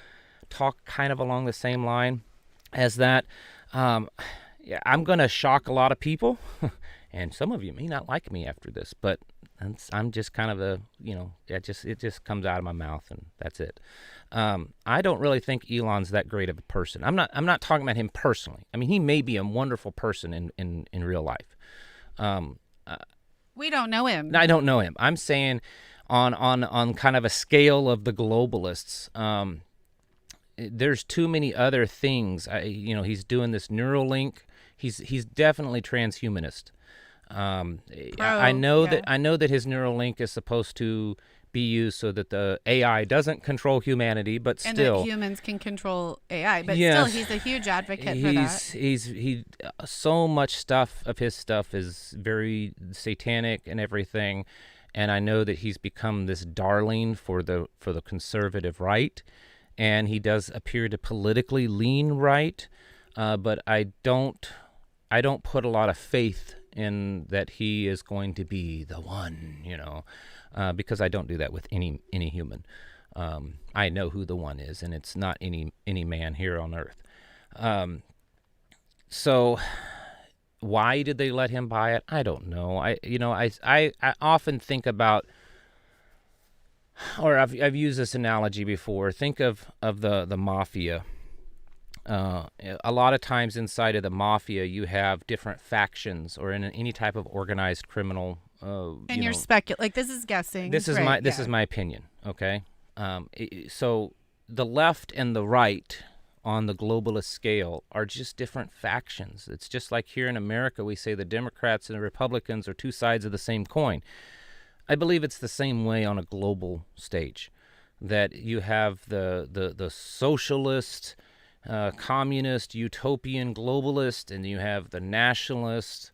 talk kind of along the same line as that. Yeah, I'm going to shock a lot of people, and some of you may not like me after this, but I'm just kind of it just comes out of my mouth, and that's it. I don't really think Elon's that great of a person. I'm not talking about him personally. I mean, he may be a wonderful person in real life. We don't know him. I don't know him. I'm saying on kind of a scale of the globalists, there's too many other things. He's doing this Neuralink. He's definitely transhumanist. I know that his Neuralink is supposed to be used so that the AI doesn't control humanity, but and still that humans can control AI. But still, he's a huge advocate for that. So much stuff of his stuff is very satanic and everything, and I know that he's become this darling for the conservative right, and he does appear to politically lean right, but I don't put a lot of faith in that he is going to be the one, because I don't do that with any human. I know who the one is, and it's not any man here on earth. So why did they let him buy it? I don't know. I often think about, or I've used this analogy before. Think of the mafia. A lot of times inside of the mafia, you have different factions, or in any type of organized criminal. And you're speculating. Like, this is guessing. This is my opinion. Okay. So the left and the right on the globalist scale are just different factions. It's just like here in America, we say the Democrats and the Republicans are two sides of the same coin. I believe it's the same way on a global stage, that you have the socialist, communist, utopian, globalist, and you have the nationalist,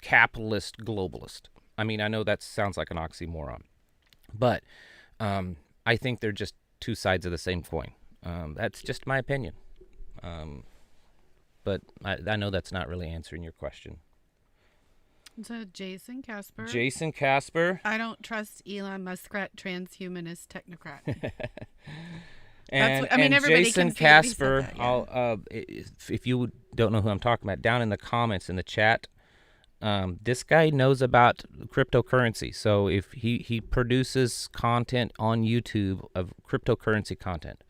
capitalist globalist. I mean, I know that sounds like an oxymoron, but I think they're just two sides of the same coin. That's just my opinion. But I know that's not really answering your question. So Jason Casper. Jason Casper. I don't trust Elon Muskrat transhumanist technocrat. And, I mean, and everybody Jason can see that he said Casper, that, yeah. if you don't know who I'm talking about, down in the comments in the chat, this guy knows about cryptocurrency. So if he produces content on YouTube of cryptocurrency content.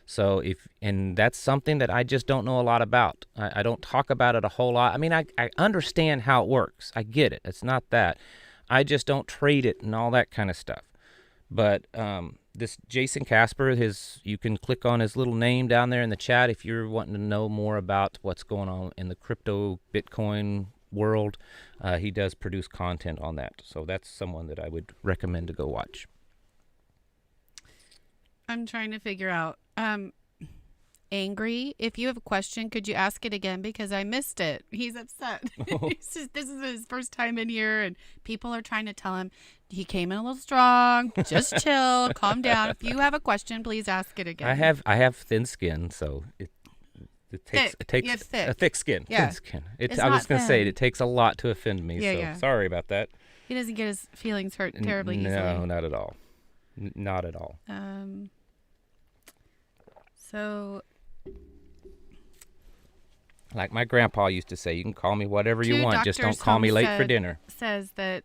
So and that's something that I just don't know a lot about. I don't talk about it a whole lot. I mean, I understand how it works. I get it. It's not that. I just don't trade it and all that kind of stuff. But this Jason Casper, you can click on his little name down there in the chat if you're wanting to know more about what's going on in the crypto Bitcoin world. He does produce content on that. So that's someone that I would recommend to go watch. I'm trying to figure out. Angry, if you have a question, could you ask it again? Because I missed it. He's upset. This is his first time in here, and people are trying to tell him he came in a little strong. Just chill, calm down. If you have a question, please ask it again. I have thin skin, so it takes a thick skin. Yeah. Thin skin. It's I was going to say thin. it takes a lot to offend me. Yeah. Sorry about that. He doesn't get his feelings hurt terribly easily. No, not at all. Not at all. So, like my grandpa used to say, you can call me whatever you want, just don't Dr. call me late for dinner. Says that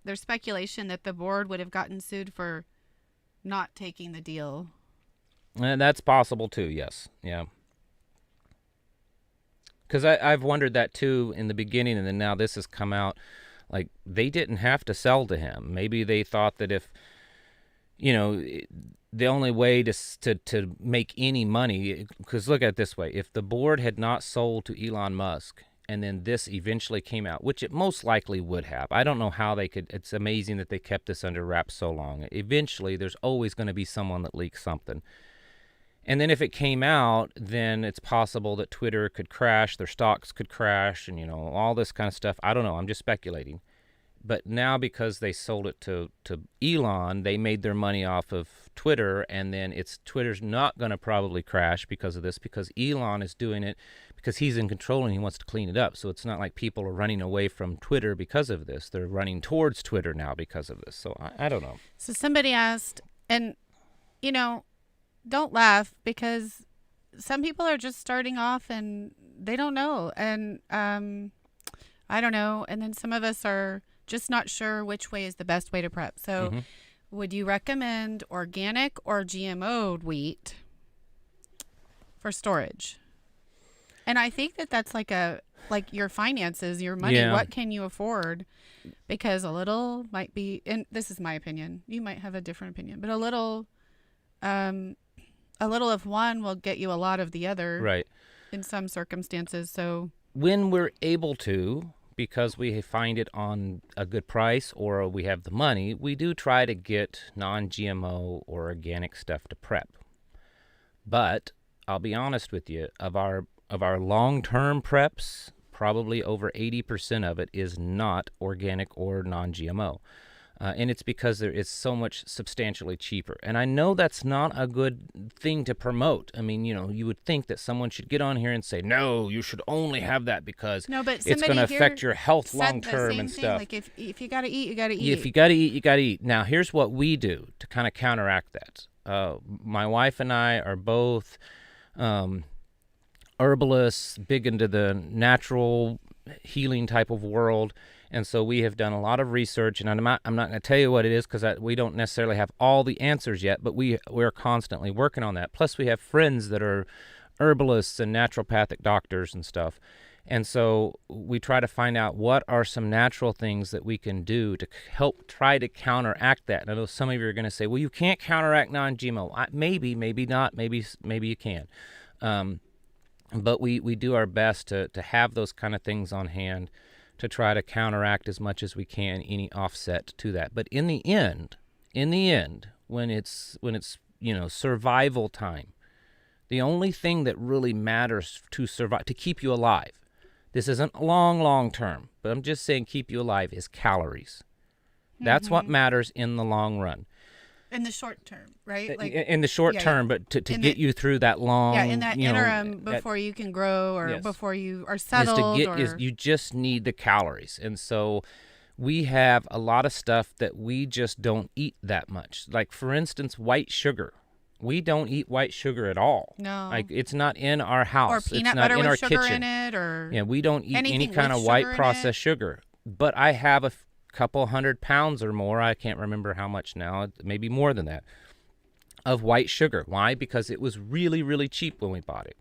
there's speculation that the board would have gotten sued for not taking the deal. And that's possible too, yes. Yeah. Because I've wondered that too in the beginning, and then now this has come out. Like, they didn't have to sell to him. Maybe they thought that if, the only way to make any money, because look at it this way, if the board had not sold to Elon Musk and then this eventually came out, which it most likely would have. I don't know how they could. It's amazing that they kept this under wraps so long. Eventually, there's always going to be someone that leaks something. And then if it came out, then it's possible that Twitter could crash, their stocks could crash, and, all this kind of stuff. I don't know. I'm just speculating. But now because they sold it to Elon, they made their money off of Twitter, and then Twitter's not going to probably crash because of this, because Elon is doing it because he's in control and he wants to clean it up. So it's not like people are running away from Twitter because of this. They're running towards Twitter now because of this. So I don't know. So somebody asked, and, don't laugh, because some people are just starting off and they don't know. And I don't know. And then some of us are just not sure which way is the best way to prep. So would you recommend organic or GMO'd wheat for storage? And I think that's like your finances, your money. Yeah. What can you afford? Because a little might be, and this is my opinion. You might have a different opinion, but a little of one will get you a lot of the other. Right. In some circumstances. So when we're able to, because we find it on a good price or we have the money, we do try to get non-GMO or organic stuff to prep. But I'll be honest with you, of our long-term preps, probably over 80% of it is not organic or non-GMO. And it's because there is so much substantially cheaper. And I know that's not a good thing to promote. I mean, you would think that someone should get on here and say, no, you should only have that because it's going to affect your health long term and stuff. Like if you got to eat, you got to eat. If you got to eat, you got to eat. Now, here's what we do to kind of counteract that. My wife and I are both herbalists, big into the natural healing type of world. And so we have done a lot of research, and I'm not going to tell you what it is because we don't necessarily have all the answers yet, but we're constantly working on that. Plus, we have friends that are herbalists and naturopathic doctors and stuff. And so we try to find out what are some natural things that we can do to help try to counteract that. And I know some of you are going to say, well, you can't counteract non-GMO. Maybe not. Maybe you can. But we do our best to have those kind of things on hand to try to counteract as much as we can any offset to that. But in the end, when it's survival time, the only thing that really matters to survive, to keep you alive, this isn't long term, but I'm just saying keep you alive, is calories. That's what matters in the long run. In the short term, right? Like in the short term, but to get you through that long, in that interim before you can grow or before you are settled, you just need the calories. And so we have a lot of stuff that we just don't eat that much. Like for instance, white sugar. We don't eat white sugar at all. No, like it's not in our house. Or peanut it's not butter in with our sugar kitchen. in it, or we don't eat any kind of sugar white in processed sugar. But I have a couple 100 pounds or more, I can't remember how much now, maybe more than that, of white sugar. Why? Because it was really, really cheap when we bought it.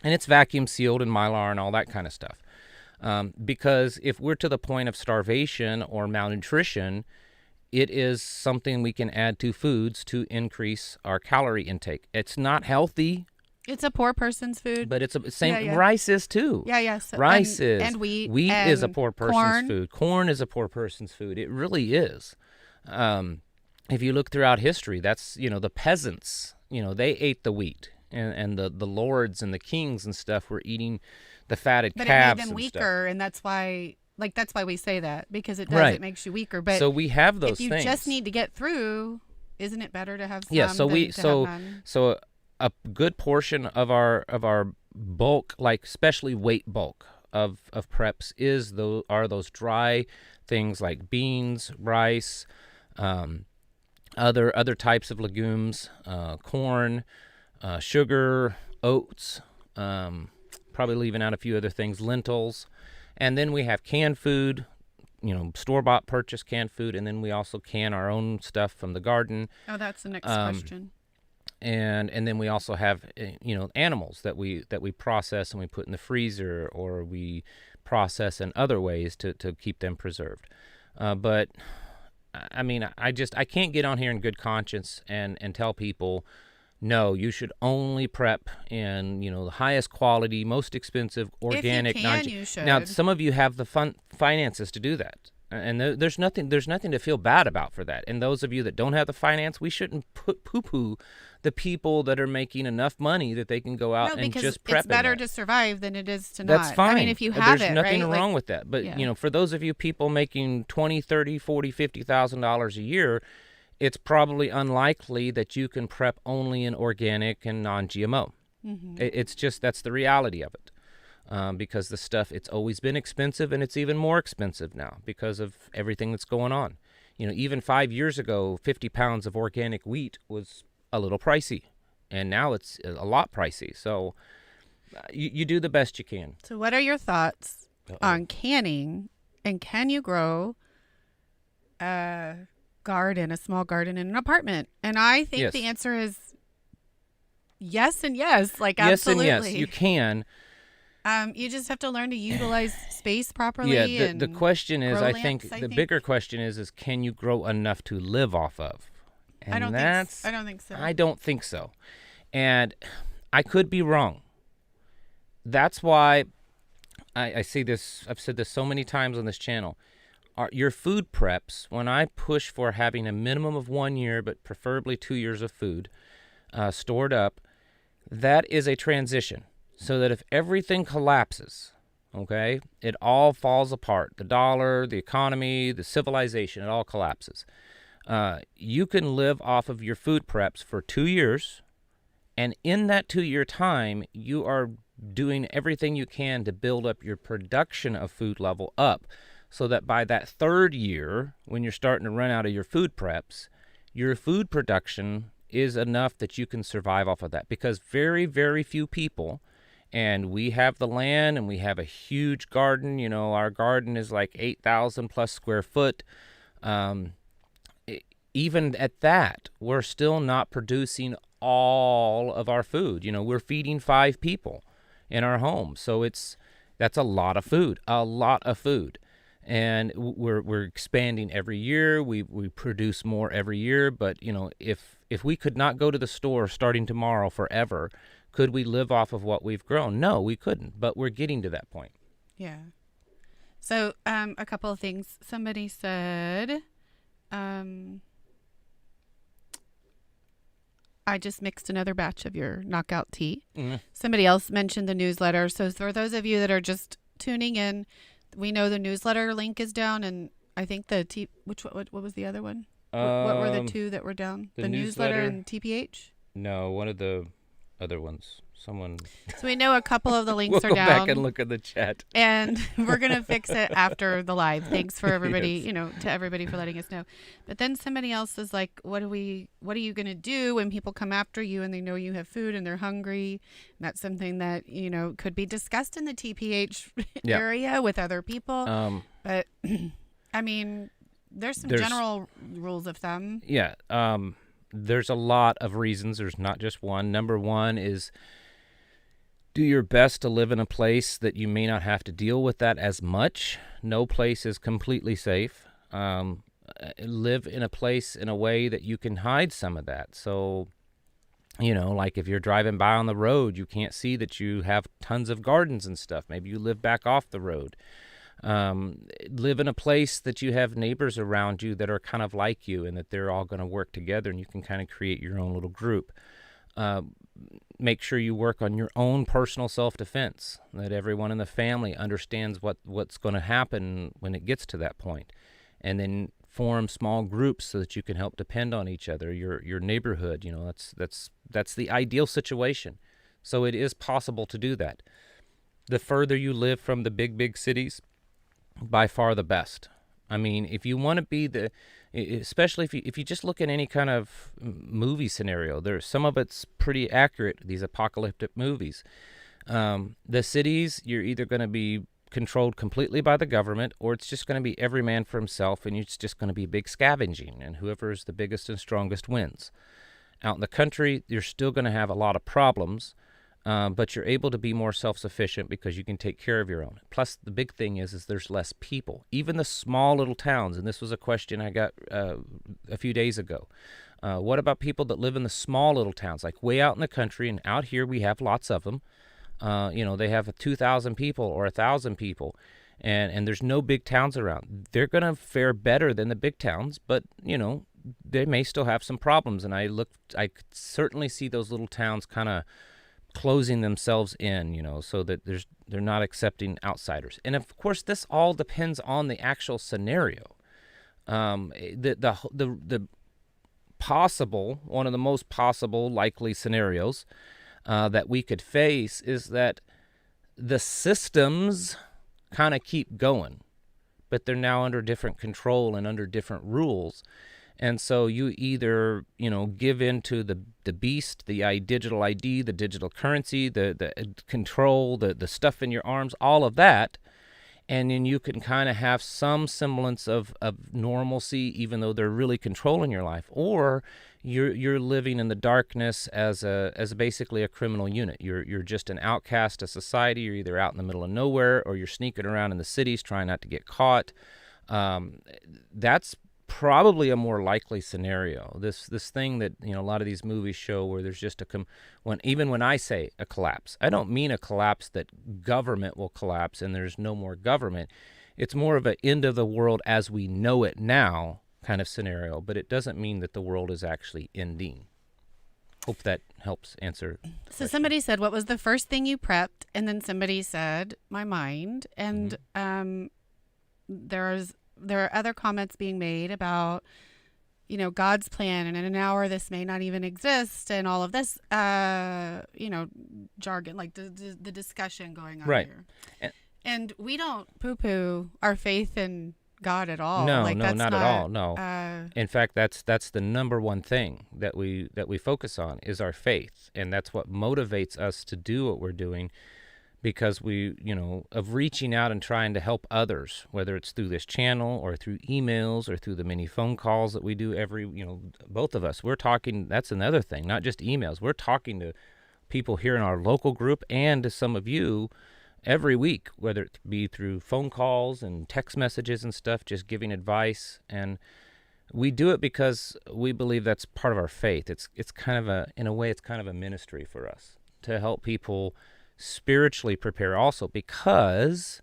And it's vacuum sealed and Mylar and all that kind of stuff. Because if we're to the point of starvation or malnutrition, it is something we can add to foods to increase our calorie intake. It's not healthy. It's a poor person's food. But it's the same. Yeah. Rice is too. Yeah. Rice is. And wheat. Wheat and is a poor person's corn. food. Corn is a poor person's food. It really is. If you look throughout history, that's, the peasants, they ate the wheat. And the lords and the kings and stuff were eating the fatted calves. But it made them weaker, and that's why we say that, because it does. Right. It makes you weaker. But so we have those things. If you just need to get through, isn't it better to have some? Yeah. So a good portion of our bulk, like especially weight bulk of preps, are those dry things like beans, rice, other types of legumes, corn, sugar, oats, probably leaving out a few other things, lentils, and then we have canned food, store-bought purchased canned food, and then we also can our own stuff from the garden. Oh, that's the next question. And then we also have animals that we process and we put in the freezer, or we process in other ways to keep them preserved. But I mean, I can't get on here in good conscience and tell people, no, you should only prep in the highest quality, most expensive, organic. If you can, you should. Now, some of you have the finances to do that. And there's nothing to feel bad about for that. And those of you that don't have the finance, we shouldn't poo-poo the people that are making enough money that they can go out and just prep. It's better to survive than it is to not. That's fine. I mean, if you have there's nothing wrong with that. But for those of you people making $20,000, $30,000, $40,000, $50,000 a year, it's probably unlikely that you can prep only in organic and non-GMO. Mm-hmm. It's just, that's the reality of it. Because the stuff, it's always been expensive, and it's even more expensive now because of everything that's going on. Even 5 years ago, 50 pounds of organic wheat was a little pricey, and now it's a lot pricey. So you do the best you can. So what are your thoughts on canning, and can you grow a small garden in an apartment? And I think the answer is yes and yes, absolutely. Yes and yes, you can. You just have to learn to utilize space properly. Yeah, the question is, I think the bigger question is can you grow enough to live off of? And I don't think so. I don't think so. And I could be wrong. That's why I see this, I've said this so many times on this channel. Your food preps, when I push for having a minimum of 1 year, but preferably 2 years of food stored up, that is a transition. So that if everything collapses, okay, it all falls apart. The dollar, the economy, the civilization, it all collapses. You can live off of your food preps for 2 years, and in that 2-year time, you are doing everything you can to build up your production of food level up, so that by that 3rd year, when you're starting to run out of your food preps, your food production is enough that you can survive off of that. Because very, very few people, and we have the land, and we have a huge garden. Our garden is like 8,000 plus square foot. Even at that, we're still not producing all of our food. We're feeding 5 people in our home. So that's a lot of food, And we're expanding every year. We produce more every year. But, if we could not go to the store starting tomorrow forever, could we live off of what we've grown? No, we couldn't, but we're getting to that point. Yeah. So a couple of things. Somebody said, I just mixed another batch of your knockout tea. Mm-hmm. Somebody else mentioned the newsletter. So for those of you that are just tuning in, we know the newsletter link is down, and I think what was the other one? What were the two that were down? The The newsletter newsletter- and TPH? No, one of the other ones. Someone. So we know a couple of the links We'll are go down. back and look at the chat. And we're going to fix it after the live. Thanks for everybody, to everybody for letting us know. But then somebody else is like, what are you going to do when people come after you and they know you have food and they're hungry? And that's something that, could be discussed in the TPH area with other people. But I mean, there's general rules of thumb. Yeah. There's a lot of reasons. There's not just one. Number one is, do your best to live in a place that you may not have to deal with that as much. No place is completely safe. Live in a place in a way that you can hide some of that. So, like if you're driving by on the road, you can't see that you have tons of gardens and stuff. Maybe you live back off the road. Live in a place that you have neighbors around you that are kind of like you and that they're all going to work together and you can kind of create your own little group. Make sure you work on your own personal self-defense, that everyone in the family understands what's going to happen when it gets to that point. And then form small groups so that you can help depend on each other, your neighborhood. That's the ideal situation. So it is possible to do that. The further you live from the big cities, by far the best. I mean, if you want to be especially if you just look at any kind of movie scenario, there's some of it's pretty accurate, these apocalyptic movies. The cities, you're either going to be controlled completely by the government, or it's just going to be every man for himself, and it's just going to be big scavenging, and whoever is the biggest and strongest wins. Out in the country, you're still going to have a lot of problems, but you're able to be more self-sufficient because you can take care of your own. Plus, the big thing is there's less people. Even the small little towns, and this was a question I got a few days ago. What about people that live in the small little towns, like way out in the country? And out here we have lots of them. They have 2,000 people or 1,000 people, and there's no big towns around. They're going to fare better than the big towns, but, they may still have some problems. And I could certainly see those little towns kind of closing themselves in, so that they're not accepting outsiders. And of course, this all depends on the actual scenario. The possible, one of the most possible likely scenarios that we could face is that the systems kind of keep going, but they're now under different control and under different rules. And so you either, give in to the beast, the digital ID, the digital currency, the control, the stuff in your arms, all of that, and then you can kind of have some semblance of normalcy, even though they're really controlling your life. Or you're living in the darkness as basically a criminal unit. You're just an outcast of society. You're either out in the middle of nowhere, or you're sneaking around in the cities trying not to get caught. That's probably a more likely scenario. This thing that a lot of these movies show, where there's just even when I say a collapse, I don't mean a collapse that government will collapse and there's no more government. It's more of an end of the world as we know it now kind of scenario, but it doesn't mean that the world is actually ending. Hope that helps answer the question. Somebody said, what was the first thing you prepped? And then somebody said, my mind. And there are other comments being made about, God's plan, and in an hour this may not even exist, and all of this, jargon, like the discussion going on here. And we don't poo-poo our faith in God at all. No, that's not at all. No. In fact, that's the number one thing that we focus on is our faith, and that's what motivates us to do what we're doing. Because of reaching out and trying to help others, whether it's through this channel or through emails or through the many phone calls that we do both of us. We're talking, that's another thing, not just emails. We're talking to people here in our local group and to some of you every week, whether it be through phone calls and text messages and stuff, just giving advice. And we do it because we believe that's part of our faith. It's kind of in a way, it's kind of a ministry for us to help people spiritually prepare also, because,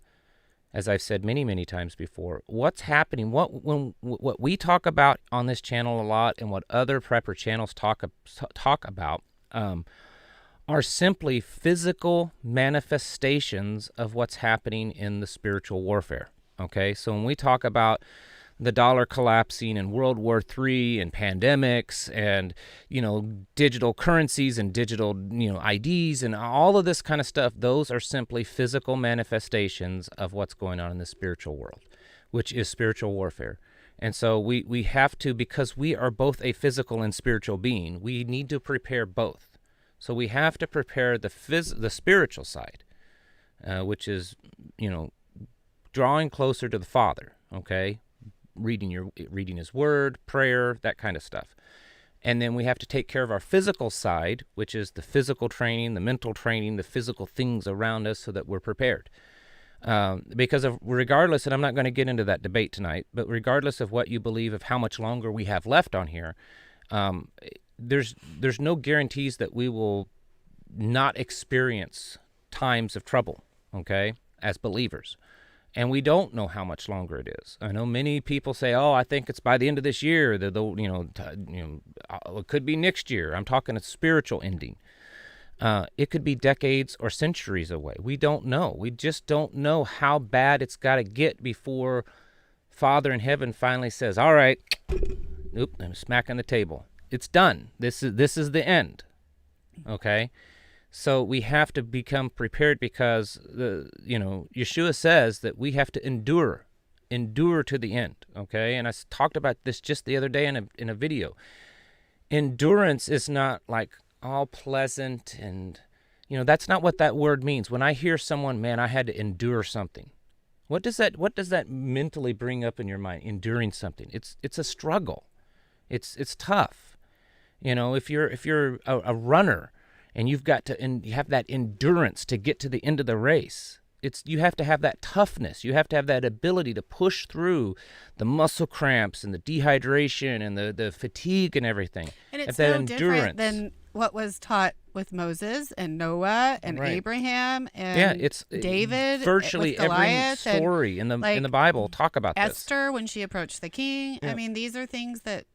as I've said many times before, what's happening, what we talk about on this channel a lot, and what other prepper channels talk about, are simply physical manifestations of what's happening in the spiritual warfare. Okay, so when we talk about the dollar collapsing and World War III and pandemics and, digital currencies and digital, IDs and all of this kind of stuff, those are simply physical manifestations of what's going on in the spiritual world, which is spiritual warfare. And so we have to, because we are both a physical and spiritual being, we need to prepare both. So we have to prepare the spiritual side, which is, drawing closer to the Father, okay? Reading His Word, prayer, that kind of stuff. And then we have to take care of our physical side, which is the physical training, the mental training, the physical things around us so that we're prepared. Because regardless, and I'm not going to get into that debate tonight, but regardless of what you believe of how much longer we have left on here, there's no guarantees that we will not experience times of trouble, okay, as believers. And we don't know how much longer it is. I know many people say, "Oh, I think it's by the end of this year. It could be next year." I'm talking a spiritual ending. It could be decades or centuries away. We don't know. We just don't know how bad it's got to get before Father in heaven finally says, "All right, I'm smacking the table. It's done. This is the end." Okay. So we have to become prepared because, Yeshua says that we have to endure to the end, okay? And I talked about this just the other day in a video. Endurance is not like all pleasant and, that's not what that word means. When I hear someone, man, I had to endure something. What does that mentally bring up in your mind? Enduring something. It's a struggle. It's tough. If you're a runner, and you've got to you have that endurance to get to the end of the race. You have to have that toughness. You have to have that ability to push through the muscle cramps and the dehydration and the fatigue and everything. And it's that no endurance. different than what was taught with Moses and Noah and Right. Abraham and David. Virtually with Goliath every story in the Bible talk about Esther when she approached the king. Yeah. I mean, these are things that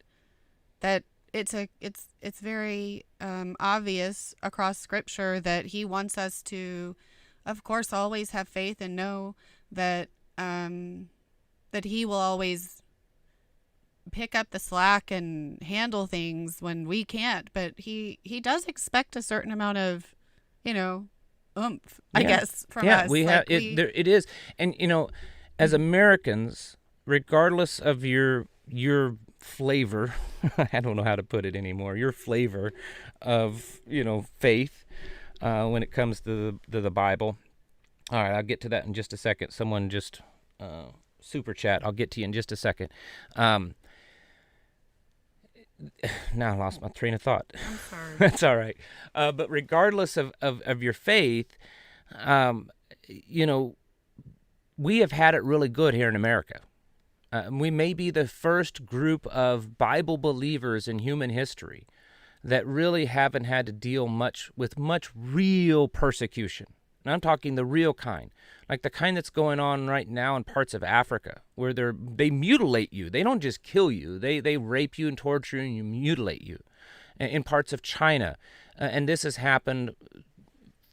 it's very obvious across Scripture that He wants us to, of course, always have faith and know that that He will always pick up the slack and handle things when we can't. But He does expect a certain amount of, oomph, I guess, from us. We have it is, and as Americans, regardless of your flavor, I don't know how to put it anymore, your flavor of, faith when it comes to the Bible. All right, I'll get to that in just a second. Someone just super chat. I'll get to you in just a second. Now I lost my train of thought. I'm sorry. That's all right. But regardless of your faith, we have had it really good here in America. We may be the first group of Bible believers in human history that really haven't had to deal with much real persecution. And I'm talking the real kind, like the kind that's going on right now in parts of Africa, where they mutilate you. They don't just kill you. They rape you and torture you and mutilate you. In parts of China. And this has happened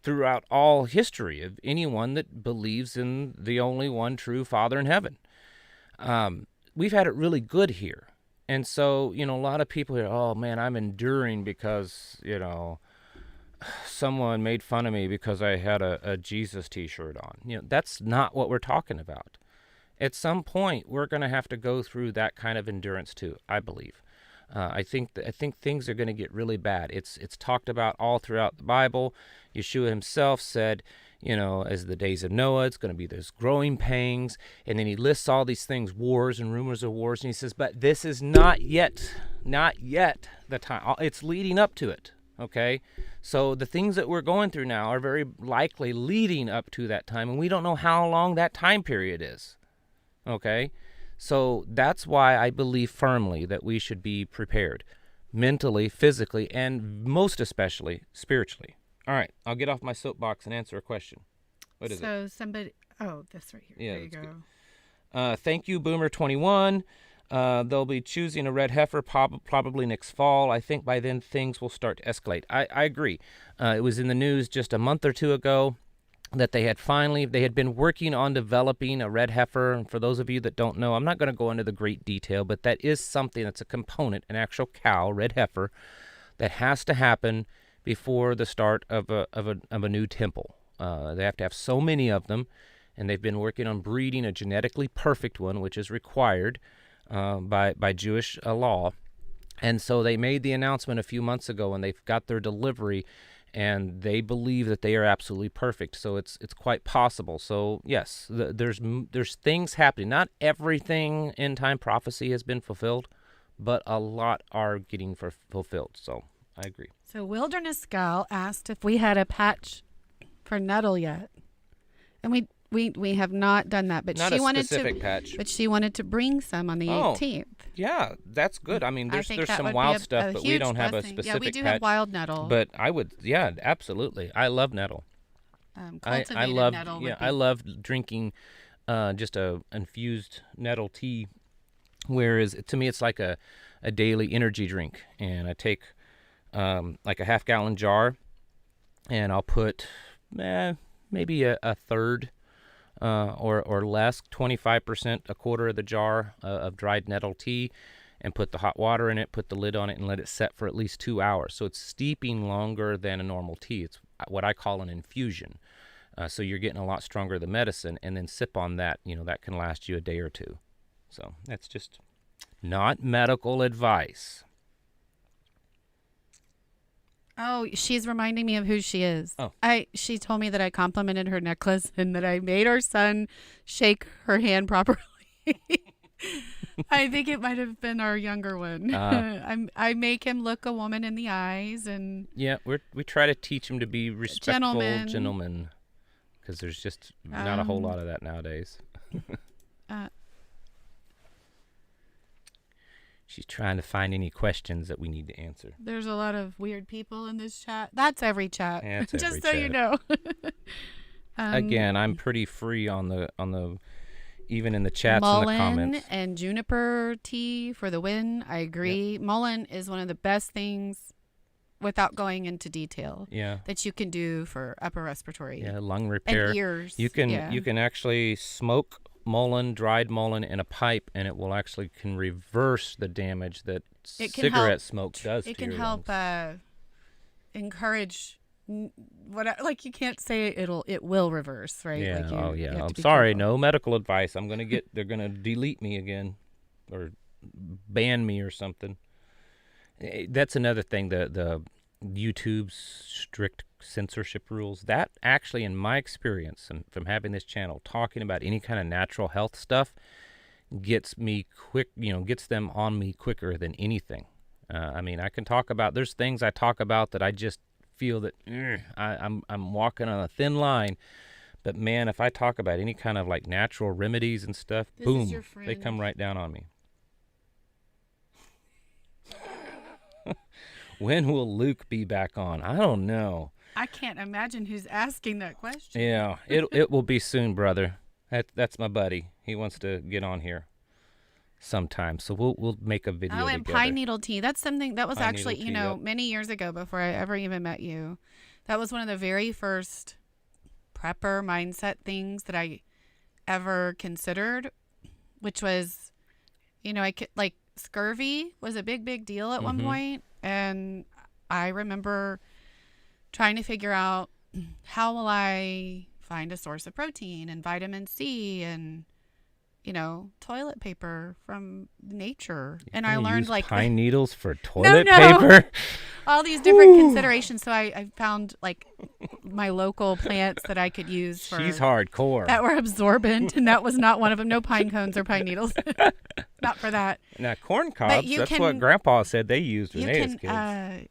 throughout all history of anyone that believes in the only one true Father in heaven. We've had it really good here. And so, a lot of people are, "Oh man, I'm enduring because, someone made fun of me because I had a Jesus t-shirt on." That's not what we're talking about. At some point, we're going to have to go through that kind of endurance too, I believe. I think things are going to get really bad. It's talked about all throughout the Bible. Yeshua himself said, as the days of Noah, it's going to be those growing pangs. And then he lists all these things, wars and rumors of wars. And he says, but this is not yet the time. It's leading up to it, okay? So the things that we're going through now are very likely leading up to that time. And we don't know how long that time period is, okay? So that's why I believe firmly that we should be prepared mentally, physically, and most especially spiritually. All right, I'll get off my soapbox and answer a question. What is it? So somebody, this right here. Yeah, there you go. Good. Thank you, Boomer21. They'll be choosing a red heifer probably next fall. I think by then things will start to escalate. I agree. It was in the news just a month or two ago that they had been working on developing a red heifer. And for those of you that don't know, I'm not going to go into the great detail, but that is something that's a component, an actual cow, red heifer, that has to happen before the start of a new temple. They have to have so many of them, and they've been working on breeding a genetically perfect one, which is required by Jewish law. And so they made the announcement a few months ago, and they've got their delivery, and they believe that they are absolutely perfect. So it's quite possible. So yes, there's things happening. Not everything in time prophecy has been fulfilled, but a lot are getting fulfilled. So I agree. So Wilderness Gal asked if we had a patch for nettle yet, and we have not done that. But Not she a wanted specific to. patch. But she wanted to bring some on the 18th. Yeah, that's good. I mean, I there's think that some would wild be stuff, but we huge don't have a blessing. specific Yeah, we do patch. have wild nettle. But I would, yeah, absolutely. I love nettle. Cultivated I love, nettle. yeah, Would be, I love drinking just a infused nettle tea. Whereas to me, it's like a daily energy drink, and I take like a half-gallon jar, and I'll put maybe a third or less, 25%, a quarter of the jar of dried nettle tea, and put the hot water in it, put the lid on it, and let it set for at least 2 hours. So it's steeping longer than a normal tea. It's what I call an infusion. So you're getting a lot stronger the medicine, and then sip on that. That can last you a day or two. So that's just not medical advice. Oh, she's reminding me of who she is. Oh. She told me that I complimented her necklace and that I made her son shake her hand properly. I think it might have been our younger one. I make him look a woman in the eyes, and yeah, we try to teach him to be respectful gentlemen, because there's just not a whole lot of that nowadays. She's trying to find any questions that we need to answer. There's a lot of weird people in this chat. That's every chat. Yeah, it's just every so chat. you know. Again, I'm pretty free on the even in the chats and the comments. Mullein and juniper tea for the win. I agree. Yep. Mullein is one of the best things, without going into detail, that you can do for upper respiratory. Yeah, lung repair. And ears. You can actually smoke dried mullein in a pipe, and it will actually can reverse the damage that cigarette smoke does to your lungs. It can help encourage you can't say it will reverse, right? Yeah. I'm sorry, careful. No medical advice. They're gonna delete me again or ban me or something. That's another thing, the YouTube's strict censorship rules. That actually, in my experience and from having this channel, talking about any kind of natural health stuff gets me gets them on me quicker than anything. I mean, I can talk about, there's things I talk about that I just feel that I'm walking on a thin line. But man, if I talk about any kind of like natural remedies and stuff, boom, they come right down on me. When will Luke be back on? I don't know. I can't imagine who's asking that question. Yeah, it will be soon, brother. That's my buddy. He wants to get on here sometime, so we'll make a video together. And pine needle tea. That's something that was actually, many years ago before I ever even met you. That was one of the very first prepper mindset things that I ever considered, which was, I could, scurvy was a big deal at one point. And I remember trying to figure out, how will I find a source of protein and vitamin C and, toilet paper from nature. And I learned pine needles for toilet paper. All these different considerations. So I found my local plants that I could use for. She's hardcore. That were absorbent, and that was not one of them. No pine cones or pine needles. Not for that. Now corn cobs. That's what Grandpa said they used when they was kids.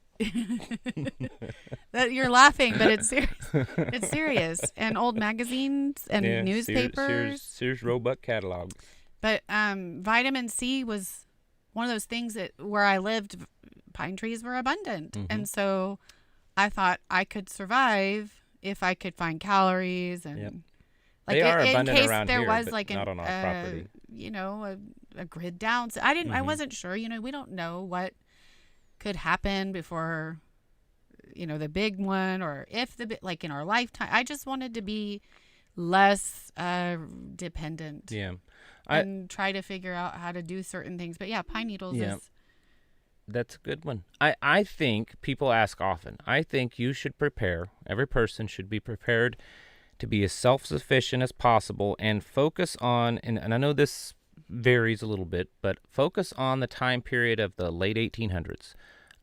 You're laughing, but it's serious. It's serious. And old magazines and newspapers. Sears Roebuck catalogs. But vitamin C was one of those things where I lived, pine trees were abundant. And so I thought I could survive if I could find calories and they are abundant in case around there here, was but not on our property. a a grid down. So I wasn't sure, we don't know what could happen before, the big one, or if like in our lifetime. I just wanted to be less dependent. Yeah. And try to figure out how to do certain things. But yeah, pine needles is. That's a good one. I think people ask often. I think you should prepare. Every person should be prepared to be as self-sufficient as possible and focus on, and I know this varies a little bit, but focus on the time period of the late 1800s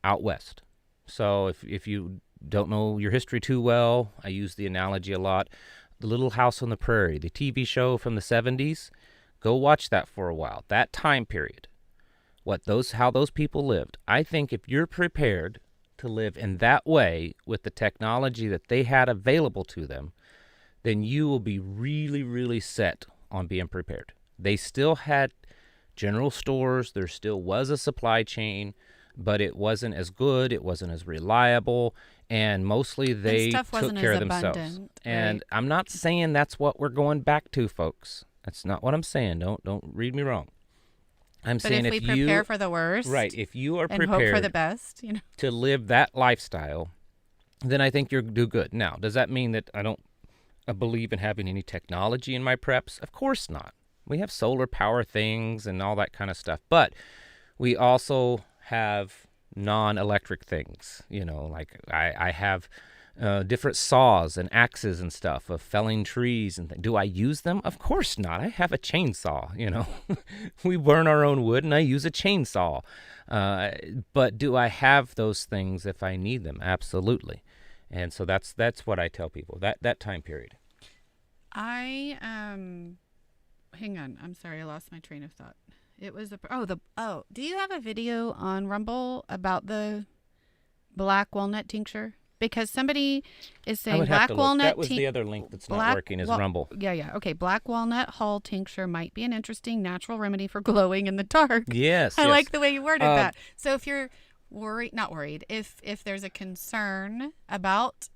out west. So if you don't know your history too well, I use the analogy a lot. The Little House on the Prairie, the TV show from the 70s, go watch that for a while. That time period, how those people lived. I think if you're prepared to live in that way with the technology that they had available to them, then you will be really, really set on being prepared. They still had general stores. There still was a supply chain, but it wasn't as good. It wasn't as reliable. And mostly they took care of themselves. And I'm not saying that's what we're going back to, folks. That's not what I'm saying. Don't read me wrong. I'm saying if we prepare for the worst, right? If you are and prepared hope for the best, to live that lifestyle, then I think you'll do good. Now, does that mean that I don't believe in having any technology in my preps? Of course not. We have solar power things and all that kind of stuff, but we also have non-electric things. Like I have different saws and axes and stuff of felling trees and do I use them? Of course not. I have a chainsaw. We burn our own wood, and I use a chainsaw. But do I have those things if I need them? Absolutely. And so that's what I tell people, that time period. Hang on. I'm sorry. I lost my train of thought. It was do you have a video on Rumble about the black walnut tincture? Because somebody is saying black walnut. That was the other link that's not working is Rumble. Yeah. Okay. Black walnut hull tincture might be an interesting natural remedy for glowing in the dark. Yes. I like the way you worded that. So if you're not worried, if there's a concern about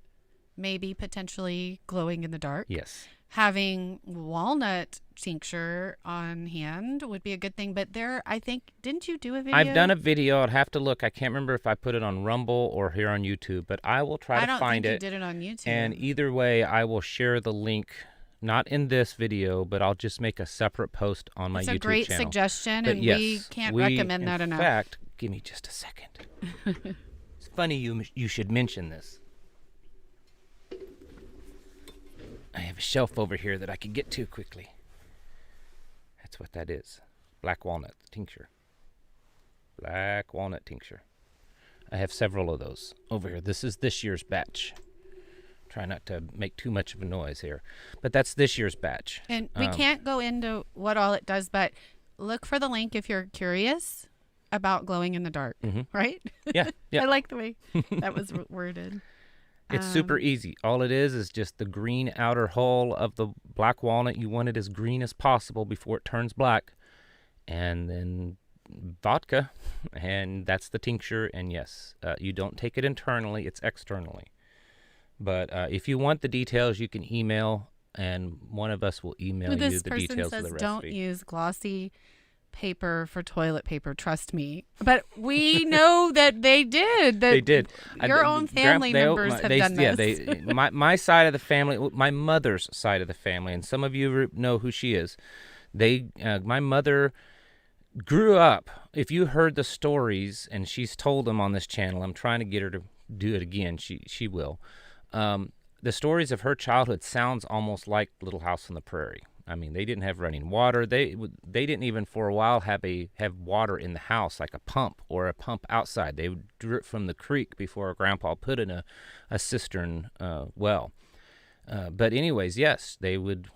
maybe potentially glowing in the dark. Yes. Having walnut tincture on hand would be a good thing. But I think, didn't you do a video? I've done a video. I'd have to look. I can't remember if I put it on Rumble or here on YouTube, but I will try to find it. I don't think you did it on YouTube. And either way, I will share the link, not in this video, but I'll just make a separate post on my YouTube channel. It's a great suggestion, and we can't recommend that enough. In fact, give me just a second. It's funny you should mention this. I have a shelf over here that I could get to quickly. That's what that is. Black walnut tincture. Black walnut tincture. I have several of those over here. This is this year's batch. Try not to make too much of a noise here. But that's this year's batch. And we can't go into what all it does, but look for the link if you're curious about glowing in the dark, right? Yeah. I like the way that was worded. It's super easy. All it is just the green outer hull of the black walnut. You want it as green as possible before it turns black. And then vodka, and that's the tincture. And yes, you don't take it internally, it's externally. But if you want the details, you can email, and one of us will email you the details of the recipe. This person says don't use glossy paper for toilet paper, trust me. But we know that they did. They did. Your own family members have done this. Yeah, my side of the family, my mother's side of the family, and some of you know who she is. My mother grew up, if you heard the stories, and she's told them on this channel, I'm trying to get her to do it again, she will. The stories of her childhood sounds almost like Little House on the Prairie. I mean, they didn't have running water. They didn't even for a while have water in the house, like a pump or a pump outside. They would drip from the creek before Grandpa put in a cistern well. But anyways, yes, they would,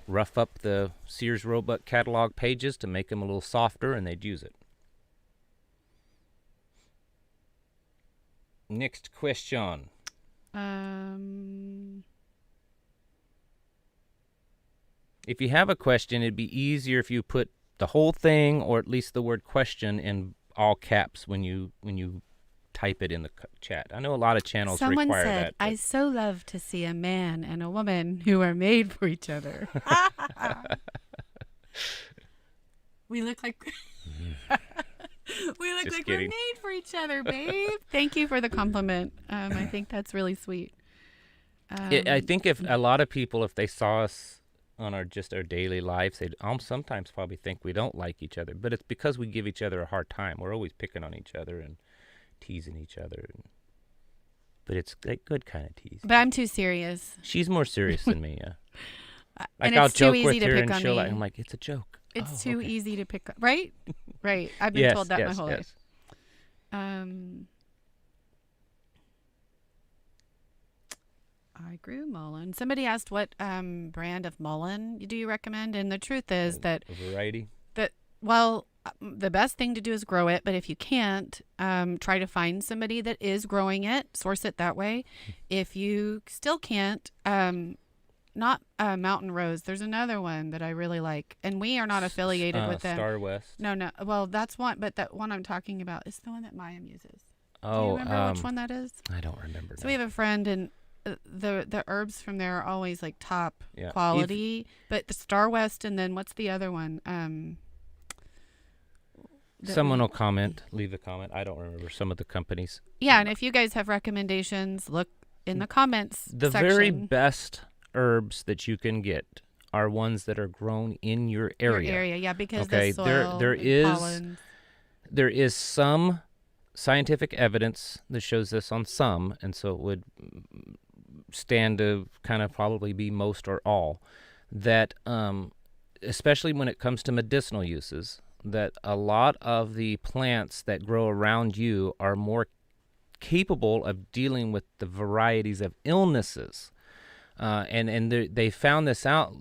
rough up the Sears Roebuck catalog pages to make them a little softer, and they'd use it. Next question. If you have a question, it'd be easier if you put the whole thing, or at least the word question, in all caps when you type it in the chat. I know a lot of channels require that. Someone said, I so love to see a man and a woman who are made for each other. We look like we look Just like kidding. we're made for each other, babe. Thank you for the compliment. I think that's really sweet. I think if a lot of people, if they saw us on our daily lives, they'd sometimes probably think we don't like each other. But it's because we give each other a hard time. We're always picking on each other and teasing each other. But it's a good kind of tease. But I'm too serious. She's more serious than me, yeah. And I'll it's too joke easy with to her pick and on she'll me. I'm like, it's a joke. It's Oh, too okay. easy to pick up. Right? Right. I've been Yes, told that my yes, whole yes. life. I grew mullein. Somebody asked what brand of mullein do you recommend? And the truth is that A variety. the best thing to do is grow it. But if you can't, try to find somebody that is growing it, source it that way. If you still can't, not Mountain Rose. There's another one that I really like, and we are not affiliated with them. Star West. No. Well, that's one, but that one I'm talking about is the one that Maya uses. Oh, do you remember which one that is? I don't remember. So we have a friend, and the herbs from there are always like top Yeah. quality. But the Star West, and then what's the other one? Someone will leave a comment. I don't remember some of the companies. Yeah, and if you guys have recommendations, look in the comments The section. very best herbs that you can get are ones that are grown in your area. Yeah, because Okay, the soil, there and is pollen. there is some scientific evidence that shows this on some, and so it would stand to kind of probably be most or all, that especially when it comes to medicinal uses, that a lot of the plants that grow around you are more capable of dealing with the varieties of illnesses. And they found this out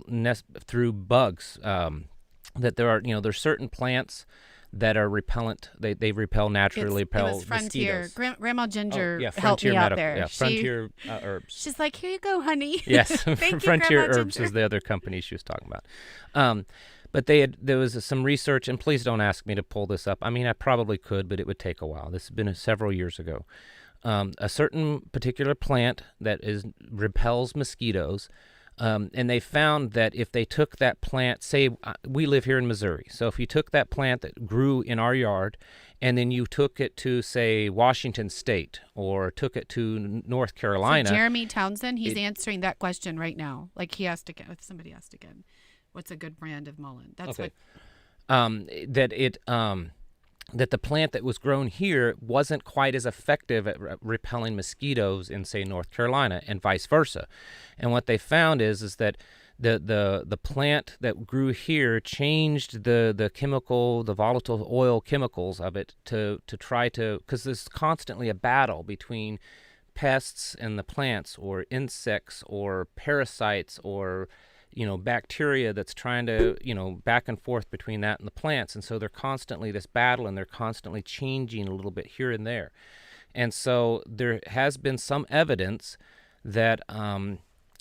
through bugs, that there's certain plants that are repellent. They repel naturally. It was Frontier. Mosquitoes. Grandma Ginger helped Frontier me out Medical. there. Yeah, Frontier Herbs. She's like, here you go, honey. Yes, Thank you, Frontier Grandma Herbs Ginger. is the other company she was talking about. But there was some research, and please don't ask me to pull this up. I mean, I probably could, but it would take a while. This has been several years ago. A certain particular plant that repels mosquitoes, and they found that if they took that plant, say we live here in Missouri, so if you took that plant that grew in our yard, and then you took it to, say, Washington State, or took it to North Carolina. So Jeremy Townsend, he's answering that question right now. Like he asked again, somebody asked again, what's a good brand of mullein? That's okay. what. That the plant that was grown here wasn't quite as effective at repelling mosquitoes in, say, North Carolina, and vice versa. And what they found is that the plant that grew here changed the volatile oil chemicals of it to try to, because there's constantly a battle between pests and the plants, or insects, or parasites, or bacteria that's trying to, back and forth between that and the plants. And so they're constantly this battle, and they're constantly changing a little bit here and there. And so there has been some evidence that,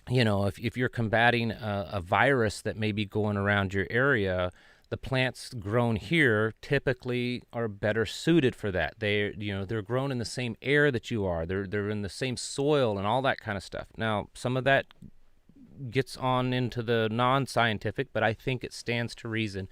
if you're combating a virus that may be going around your area, the plants grown here typically are better suited for that. They're grown in the same air that you are. They're in the same soil and all that kind of stuff. Now, some of that gets on into the non-scientific, but I think it stands to reason.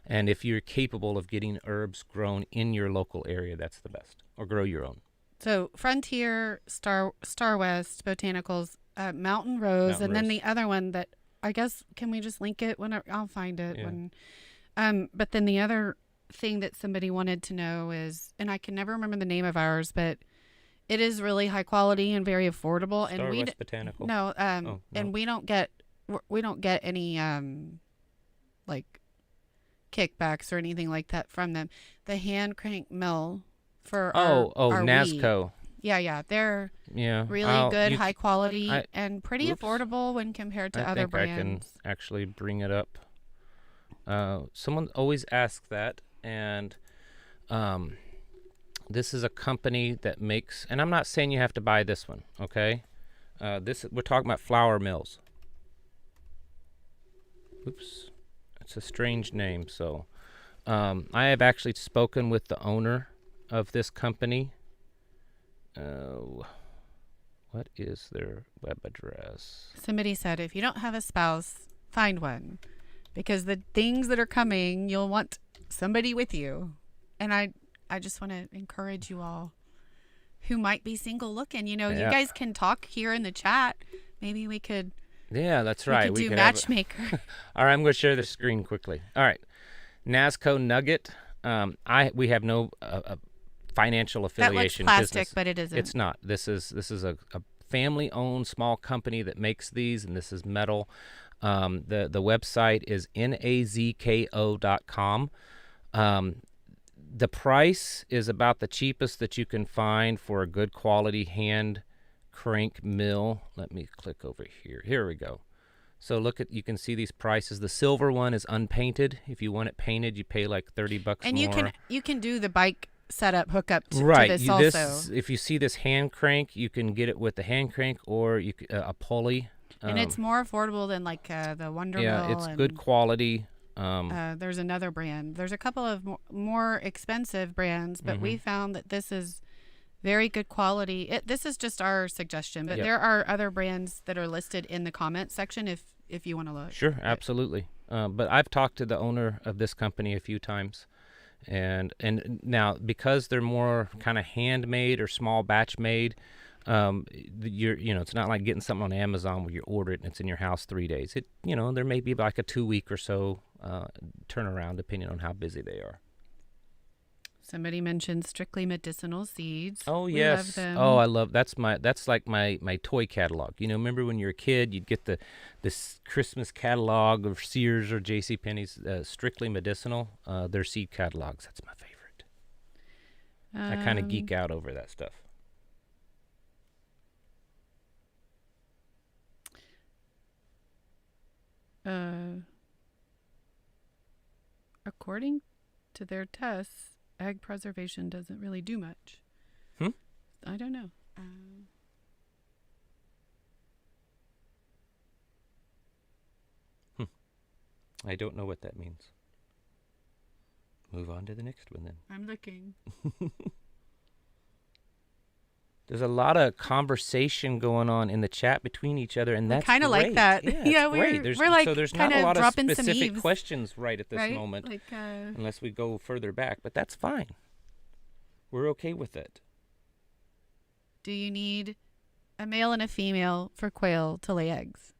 And if you're capable of getting herbs grown in your local area, that's the best. Or grow your own. So Frontier, Star West, Botanicals, Mountain Rose, and then the other one that I guess, can we just link it? I'll find it. Yeah. But then the other thing that somebody wanted to know is, and I can never remember the name of ours, but it is really high quality and very affordable. Star West Botanical. No, no. And we don't get any like kickbacks or anything like that from them. The hand crank mill for our NASCO. wheat. Yeah, they're Yeah, really good, high quality, and pretty affordable when compared to other brands. I can actually bring it up. Someone always asks that, and this is a company that makes, and I'm not saying you have to buy this one, okay? We're talking about flour mills. Oops, it's a strange name. So, I have actually spoken with the owner of this company. What is their web address? Somebody said, if you don't have a spouse, find one, because the things that are coming, you'll want somebody with you. And I just want to encourage you all who might be single looking. You know, you guys can talk here in the chat. Maybe we could. Yeah, that's right. We could do matchmaker. All right, I'm going to share the screen quickly. All right, NASCO Nugget. We have no financial affiliation. That looks plastic, business. but it isn't. It's not. This is a family-owned small company that makes these, and this is metal. The website is nazko.com. The price is about the cheapest that you can find for a good quality hand crank mill. Let me click over here. Here we go. So you can see these prices. The silver one is unpainted. If you want it painted, you pay like $30 more. And you can do the bike setup hookup to this also. If you see this hand crank, you can get it with the hand crank or a pulley. And it's more affordable than like the Wonder Mill. Yeah, it's good quality. There's another brand. There's a couple of more expensive brands, but we found that this is very good quality. This is just our suggestion, but there are other brands that are listed in the comment section if you want to look. Sure, absolutely. But I've talked to the owner of this company a few times, and now because they're more kind of handmade or small batch made, it's not like getting something on Amazon where you order it and it's in your house 3 days. There may be like a 2 week or so turnaround depending on how busy they are. Somebody mentioned strictly medicinal seeds. Oh yes. Love them. Oh, I love that's like my toy catalog. Remember when you were a kid, you'd get this Christmas catalog of Sears or JCPenney's strictly medicinal. Their seed catalogs. That's my favorite. I kind of geek out over that stuff. According to their tests, egg preservation doesn't really do much. I don't know. I don't know what that means. Move on to the next one then. I'm looking. There's a lot of conversation going on in the chat between each other, and that's kind of like that. Yeah, we're there's like there's not not a lot of specific some questions right at this moment, unless we go further back. But that's fine. We're okay with it. Do you need a male and a female for quail to lay eggs?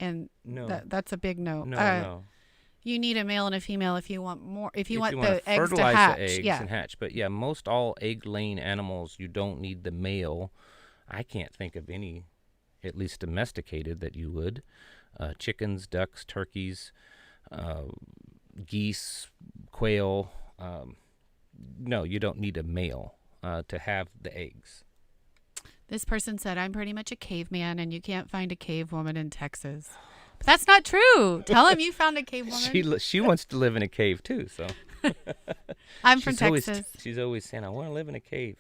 And no, that's a big no. No. You need a male and a female if you want more. If you want the eggs to fertilize hatch, the eggs and hatch. But yeah, most all egg-laying animals, you don't need the male. I can't think of any, at least domesticated, that you would. Chickens, ducks, turkeys, geese, quail. No, you don't need a male to have the eggs. This person said, I'm pretty much a caveman, and you can't find a cave woman in Texas. But that's not true. Tell him you found a cave woman. She wants to live in a cave, too. So I'm from Texas. She's always saying, I want to live in a cave.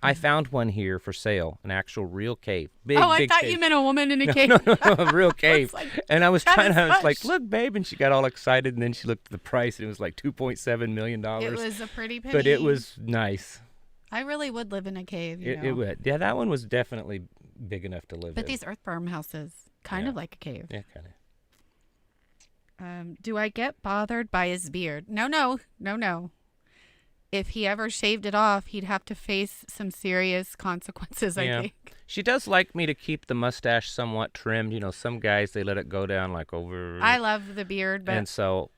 I found one here for sale, an actual real cave. Big I thought cave. You meant a woman in a cave. No, a real cave. And I was like, look, babe. And she got all excited, and then she looked at the price, and it was like $2.7 million. It was a pretty penny. But it was nice. I really would live in a cave. It would. Yeah, that one was definitely big enough to live in. But these earthworm houses, kind of like a cave. Yeah, kind of. Do I get bothered by his beard? No. If he ever shaved it off, he'd have to face some serious consequences, I think. She does like me to keep the mustache somewhat trimmed. Some guys, they let it go down like over. I love the beard, but. And so.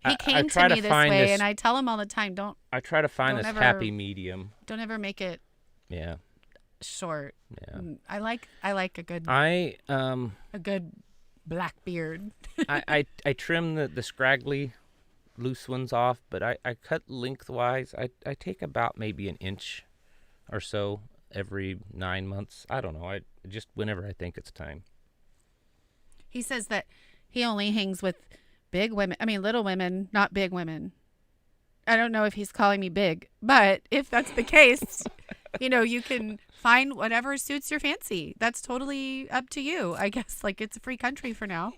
He came to me this way, and I tell him all the time, I try to find this happy medium. Don't ever make it. Yeah. Short. Yeah. I like a good. A good black beard. I trim the scraggly, loose ones off, but I cut lengthwise. I take about maybe an inch or so every 9 months. I don't know. I just whenever I think it's time. He says that he only hangs with big women. I mean, little women, not big women. I don't know if he's calling me big, but if that's the case, you can find whatever suits your fancy. That's totally up to you, I guess. Like, it's a free country for now.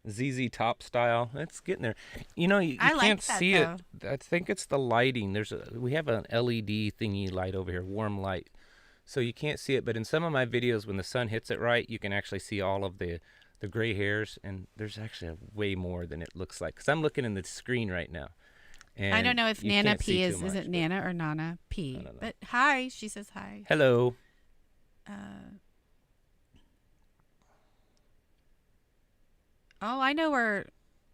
ZZ Top style. It's getting there. You can't see it. I think it's the lighting. We have an LED thingy light over here, warm light. So you can't see it, but in some of my videos, when the sun hits it right, you can actually see all of the the gray hairs, and there's actually way more than it looks like. Because I'm looking in the screen right now. And I don't know if you Nana can't see P too is much, it but- Nana or Nana P? I don't know. But hi, she says hi. Hello. Oh, I know where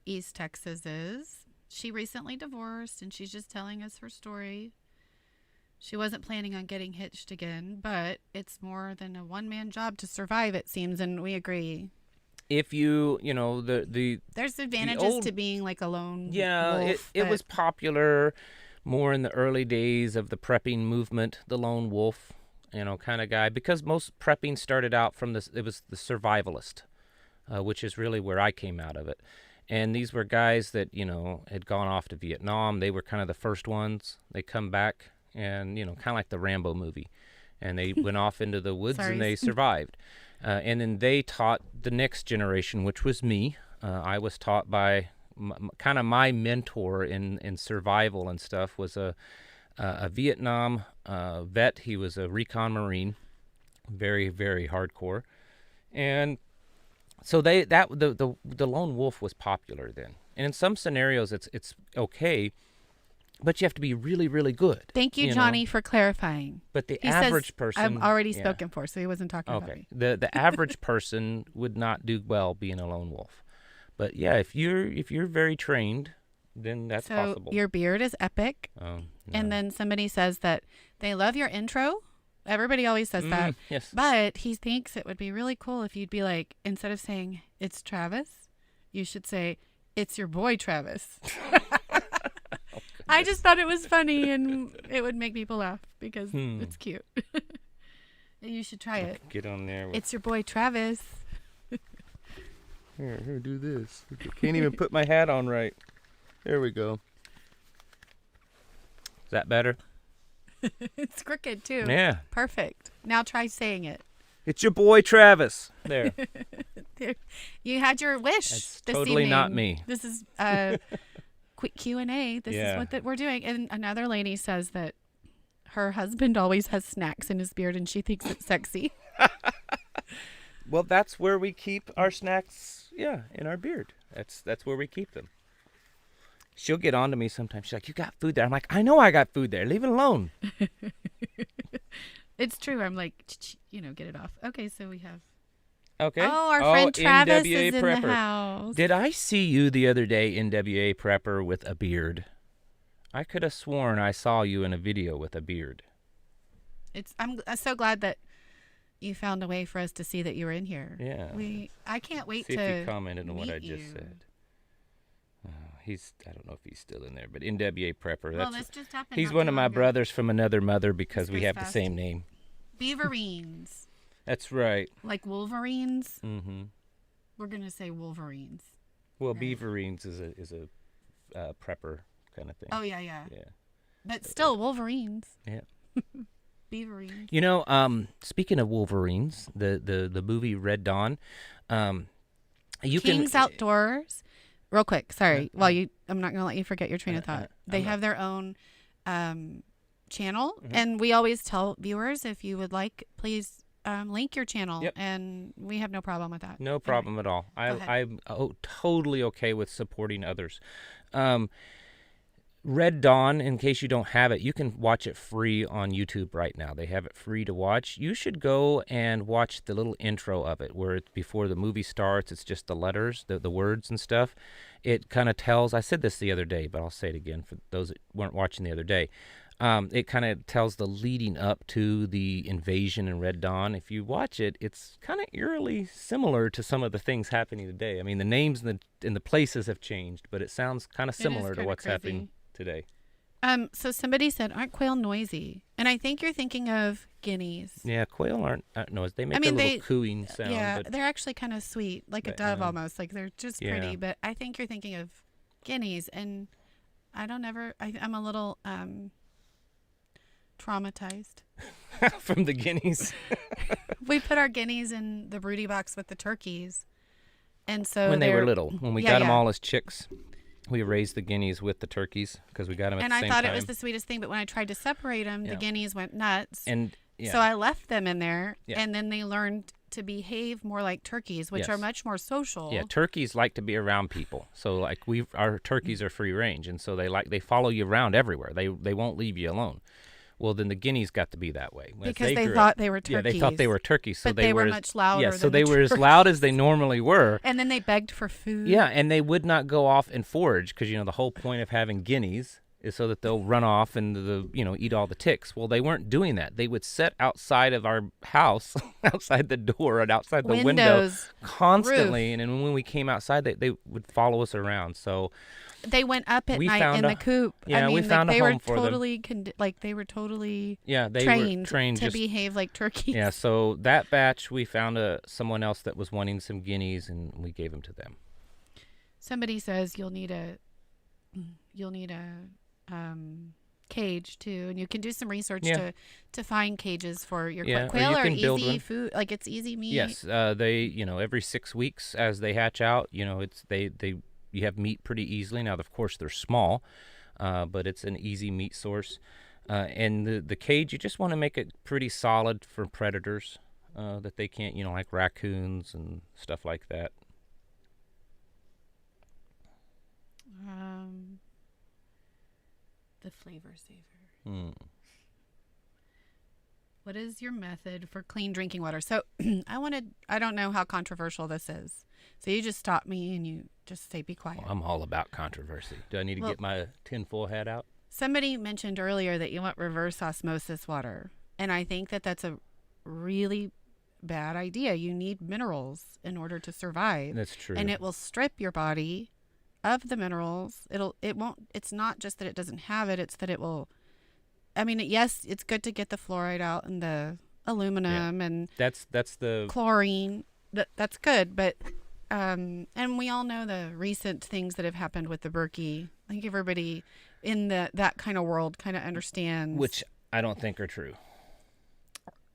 East Texas is. She recently divorced, and she's just telling us her story. She wasn't planning on getting hitched again, but it's more than a one-man job to survive, it seems, and we agree. If you know, There's advantages old- to being like a lone yeah, wolf. it but was popular more in the early days of the prepping movement, the lone wolf, kind of guy, because most prepping started out from this. It was the survivalist, which is really where I came out of it. And these were guys that, had gone off to Vietnam. They were kind of the first ones. They come back and, kind of like the Rambo movie. And they went off into the woods Sorry. and they survived. And then they taught the next generation, which was me. I was taught by kind of my mentor in survival and stuff was a Vietnam vet. He was a recon Marine, very, very hardcore. And so the lone wolf was popular then, and in some scenarios it's okay, but you have to be really, really good. Thank you, Johnny, for clarifying. But the He average says, person, I'm already spoken for, so he wasn't talking about okay, me. the average person would not do well being a lone wolf. But yeah, if you're very trained, then that's So possible. your beard is epic, No. and then somebody says that they love your intro. Everybody always says that. Yes. But he thinks it would be really cool if you'd be like, instead of saying, it's Travis, you should say, it's your boy, Travis. I just thought it was funny, and it would make people laugh because it's cute. You should try it. Get on there. It's your boy, Travis. Here, do this. Can't even put my hat on right. There we go. Is that better? It's crooked, too. Yeah. Perfect. Now try saying it. It's your boy, Travis. There. There. You had your wish. That's this totally not evening. me. This is quick Q&A. This is what we're doing. And another lady says that her husband always has snacks in his beard, and she thinks it's sexy. Well, that's where we keep our snacks. Yeah, in our beard. That's where we keep them. She'll get on to me sometimes. She's like, "You got food there?" I'm like, "I know I got food there. Leave it alone." It's true. I'm like, get it off. Okay, so we have. Okay. Oh, our friend Travis NWA is in Prepper. the house. Did I see you the other day, NWA Prepper, with a beard? I could have sworn I saw you in a video with a beard. I'm so glad that you found a way for us to see that you were in here. Yeah. I can't wait See to if he commented on what I meet just you. said. I don't know if he's still in there, but NWA Prepper. Well, this just happened. He's not one too of my long ago. brothers from another mother because we goes have fast. the same name. Beaverines. That's right. Like Wolverines. Mm-hmm. We're going to say Wolverines. Well, Right. Beaverines is a prepper kind of thing. Oh, yeah. Yeah. But still, Wolverines. Yeah. Beaverines. Speaking of Wolverines, the movie Red Dawn, King's Outdoors. Real quick, sorry. I'm not going to let you forget your train of thought. They have their own channel, and we always tell viewers, if you would like, please link your channel, and we have no problem with that. No problem at all. I'm totally okay with supporting others. Red Dawn, in case you don't have it, you can watch it free on YouTube right now. They have it free to watch. You should go and watch the little intro of it where it's before the movie starts. It's just the letters, the words and stuff. It kind of tells, I said this the other day, but I'll say it again for those that weren't watching the other day. It kind of tells the leading up to the invasion in Red Dawn. If you watch it, it's kind of eerily similar to some of the things happening today. I mean, the names and the places have changed, but it sounds kind of similar to what's happening today. So somebody said, aren't quail noisy? And I think you're thinking of guineas. Yeah, quail aren't noisy. They make a little cooing sound. Yeah, but they're actually kind of sweet, like a dove almost. Like they're just pretty. But I think you're thinking of guineas, and I'm a little traumatized from the guineas. We put our guineas in the broody box with the turkeys, and so when they were little, when we got them all as chicks. We raised the guineas with the turkeys because we got them at the same time. And I thought it was the sweetest thing, but when I tried to separate them, the guineas went nuts. And so I left them in there, and then they learned to behave more like turkeys, which are Yes. much more social. Yeah, turkeys like to be around people. So like our turkeys are free range, and so they follow you around everywhere. They won't leave you alone. Well, then the guineas got to be that way. As Because they grew thought up, they were yeah, they thought they turkeys. were turkeys. So But they were as- much louder Yeah, than so the they were as loud as they turkeys. normally were. And then they begged for food. Yeah, and they would not go off and forage because the whole point of having guineas is so that they'll run off and eat all the ticks. Well, they weren't doing that. They would sit outside of our house, outside the door and outside the window Windows, constantly. roof. And then when we came outside, they would follow us around. So They went up at We night found in a- the coop. yeah, I mean, we found a they home were for them. totally they were totally yeah, they trained, were trained to just behave like turkeys. yeah. So that batch, we found someone else that was wanting some guineas, and we gave them to them. Somebody says you'll need a cage too, and you can do some research Yeah. to find cages for your Yeah, or quail. you Are can build easy one. food, like it's easy meat. Yes, they every 6 weeks as they hatch out, it's you have meat pretty easily. Now, of course, they're small, but it's an easy meat source. And the cage, you just want to make it pretty solid for predators that they can't, like raccoons and stuff like that. The flavor saver. Hmm. What is your method for clean drinking water? So I don't know how controversial this is. So you just stop me and you just say, be quiet. Well, I'm all about controversy. Do I need to get my tinfoil hat out? Somebody mentioned earlier that you want reverse osmosis water. And I think that that's a really bad idea. You need minerals in order to survive. That's true. And it will strip your body of the minerals. It's not just that it doesn't have it, it's that it will, I mean, yes, it's good to get the fluoride out and the aluminum and that's the chlorine. That's good, but and we all know the recent things that have happened with the Berkey. I think everybody in that kind of world kind of understands. which I don't think are true.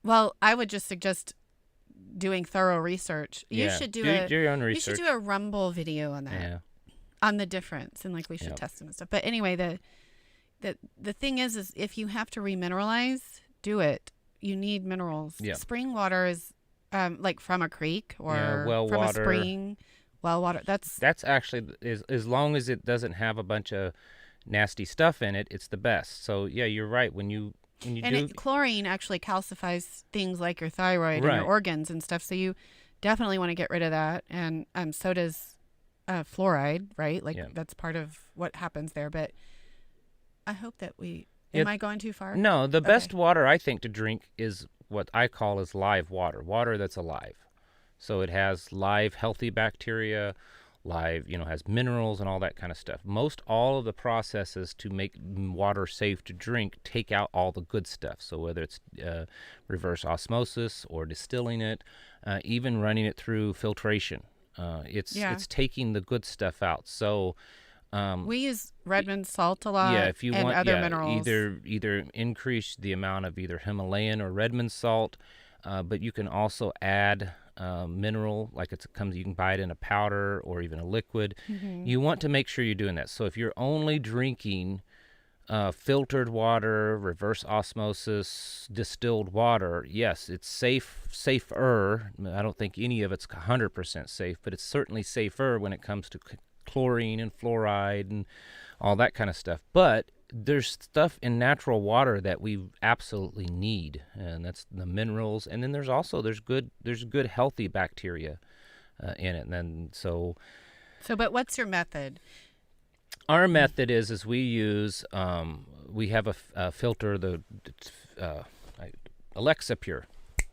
Well, I would just suggest doing thorough research. You Yeah, should do your own You research. should do a Rumble video on that. Yeah. On the difference, and like we should Yep. test them and stuff. But anyway, the thing is if you have to remineralize, do it. You need minerals. Yeah. Spring water is like from a creek or well from water. a spring. Well water. That's actually as long as it doesn't have a bunch of nasty stuff in it, it's the best. So yeah, you're right. When you do chlorine actually calcifies things like your thyroid and Right. your organs and stuff. So you definitely want to get rid of that. And so does fluoride, right? Like Yeah. that's part of what happens there. But I hope that It- am I going too far? no, the Okay. best water I think to drink is what I call is live water that's alive. So it has live healthy bacteria, live, has minerals and all that kind of stuff. Most all of the processes to make water safe to drink take out all the good stuff. So whether it's reverse osmosis or distilling it, even running it through filtration, it's taking the good stuff out. So We use Redmond salt a lot. yeah, if you and want, other minerals. either increase the amount of either Himalayan or Redmond salt, but you can also add mineral, like you can buy it in a powder or even a liquid. Mm-hmm. You want to make sure you're doing that. So if you're only drinking filtered water, reverse osmosis, distilled water, yes, it's safer. I don't think any of it's 100% safe, but it's certainly safer when it comes to chlorine and fluoride and all that kind of stuff. But there's stuff in natural water that we absolutely need, and that's the minerals. And then there's good healthy bacteria in it. And then But what's your method? our method is we use we have a filter, the Alexa Pure.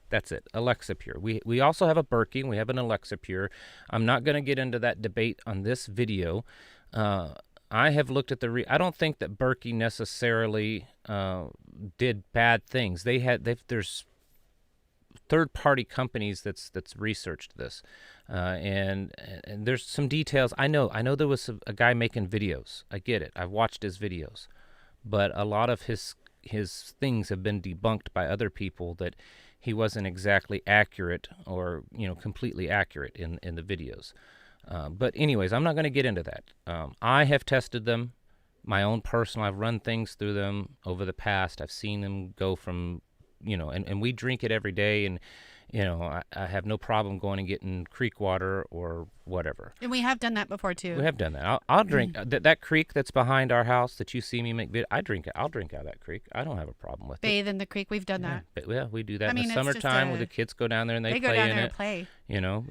That's it, Alexa Pure. We also have a Berkey, and we have an Alexa Pure. I'm not going to get into that debate on this video. I have looked at I don't think that Berkey necessarily did bad things. There's third-party companies that's researched this, and there's some details. I know there was a guy making videos. I get it. I've watched his videos, but a lot of his things have been debunked by other people that he wasn't exactly accurate or completely accurate in the videos. But anyways, I'm not going to get into that. I have tested them, my own personal. I've run things through them over the past. I've seen them go from, and we drink it every day. And I have no problem going and getting creek water or whatever. And we have done that before too. We have done that. I'll drink that creek that's behind our house that you see me make vid. I'll drink out of that creek. I don't have a problem with it. Bathe in the creek. We've done that. But, yeah, we do that in mean, the it's just summertime where the kids go down there and they go play down in there it. and play.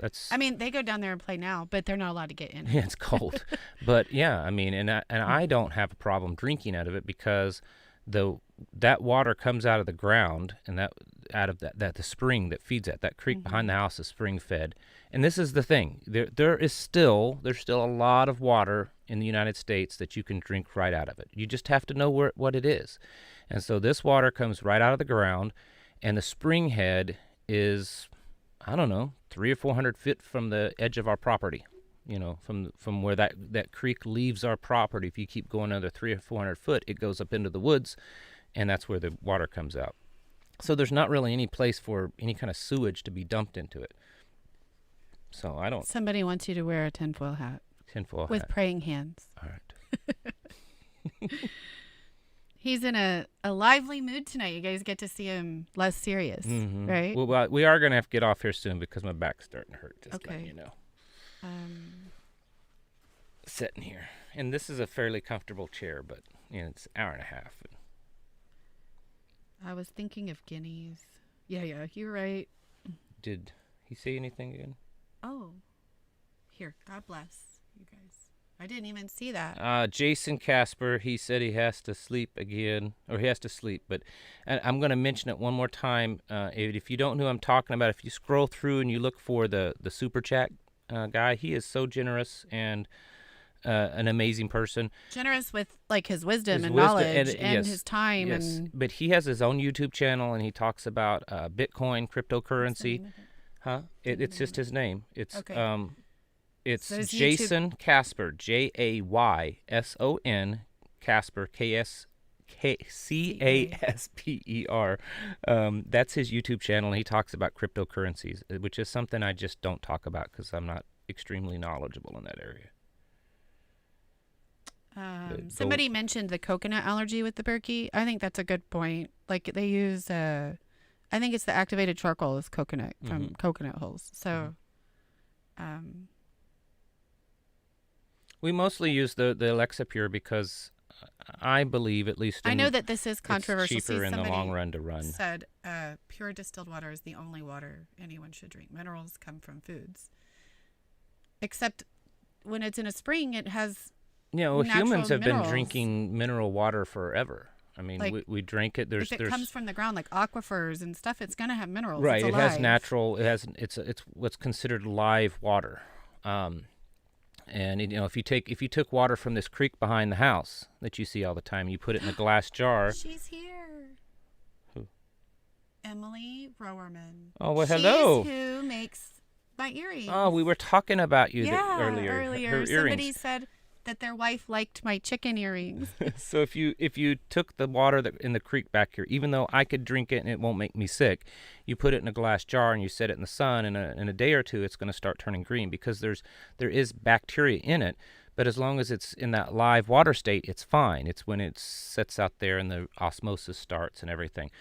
That's. I mean, they go down there and play now, but they're not allowed to get in. Yeah, it's cold. But yeah, I mean, and I don't have a problem drinking out of it because that water comes out of the ground and out of the spring that feeds that creek behind the house is spring fed. And this is the thing, there's still a lot of water in the United States that you can drink right out of it. You just have to know what it is. And so this water comes right out of the ground, and the spring head is, I don't know, 300 or 400 feet from the edge of our property. From where that creek leaves our property. If you keep going another 300 or 400 foot, it goes up into the woods, and that's where the water comes out. So there's not really any place for any kind of sewage to be dumped into it. So I don't. Somebody wants you to wear a tinfoil hat. With praying hands. All right. He's in a lively mood tonight. You guys get to see him less serious, right? Well, we are going to have to get off here soon because my back's starting to hurt. Just letting you know. Sitting here. And this is a fairly comfortable chair, but it's an hour and a half. I was thinking of guineas. Yeah, you're right. Did he say anything again? Oh. Here, God bless you guys. I didn't even see that. Jason Casper, he said he has to sleep again, or he has to sleep, but I'm going to mention it one more time. If you don't know who I'm talking about, if you scroll through and you look for the Super Chat guy, he is so generous and an amazing person. Generous with his wisdom and knowledge and his time. Yes. And but he has his own YouTube channel and he talks about Bitcoin, cryptocurrency. Huh? It's just his name. It's okay. It's so Jason Casper, Jayson Casper, Casper. That's his YouTube channel, and he talks about cryptocurrencies, which is something I just don't talk about because I'm not extremely knowledgeable in that area. Somebody mentioned the coconut allergy with the Berkey. I think that's a good point. They use, I think it's the activated charcoal is coconut from coconut hulls. So, we mostly use the Alexa Pure because I believe, at least I know that this is controversial. It's cheaper in the long run to run. Said pure distilled water is the only water anyone should drink. Minerals come from foods. Except when it's in a spring, it has humans have minerals. Been drinking mineral water forever. I mean, we drink it. If it comes from the ground, like aquifers and stuff, it's going to have minerals. Right. It's it has natural. It's what's considered live water. And if you took water from this creek behind the house that you see all the time, you put it in a glass jar. She's here. Who? Emily Rowerman. Oh, well, hello. She's who makes my earrings. Oh, we were talking about you earlier. Her Somebody earrings. said that their wife liked my chicken earrings. So if you took the water in the creek back here, even though I could drink it and it won't make me sick, you put it in a glass jar and you set it in the sun, and in a day or two it's going to start turning green because there is bacteria in it. But as long as it's in that live water state, it's fine. It's when it sits out there and the osmosis starts and everything.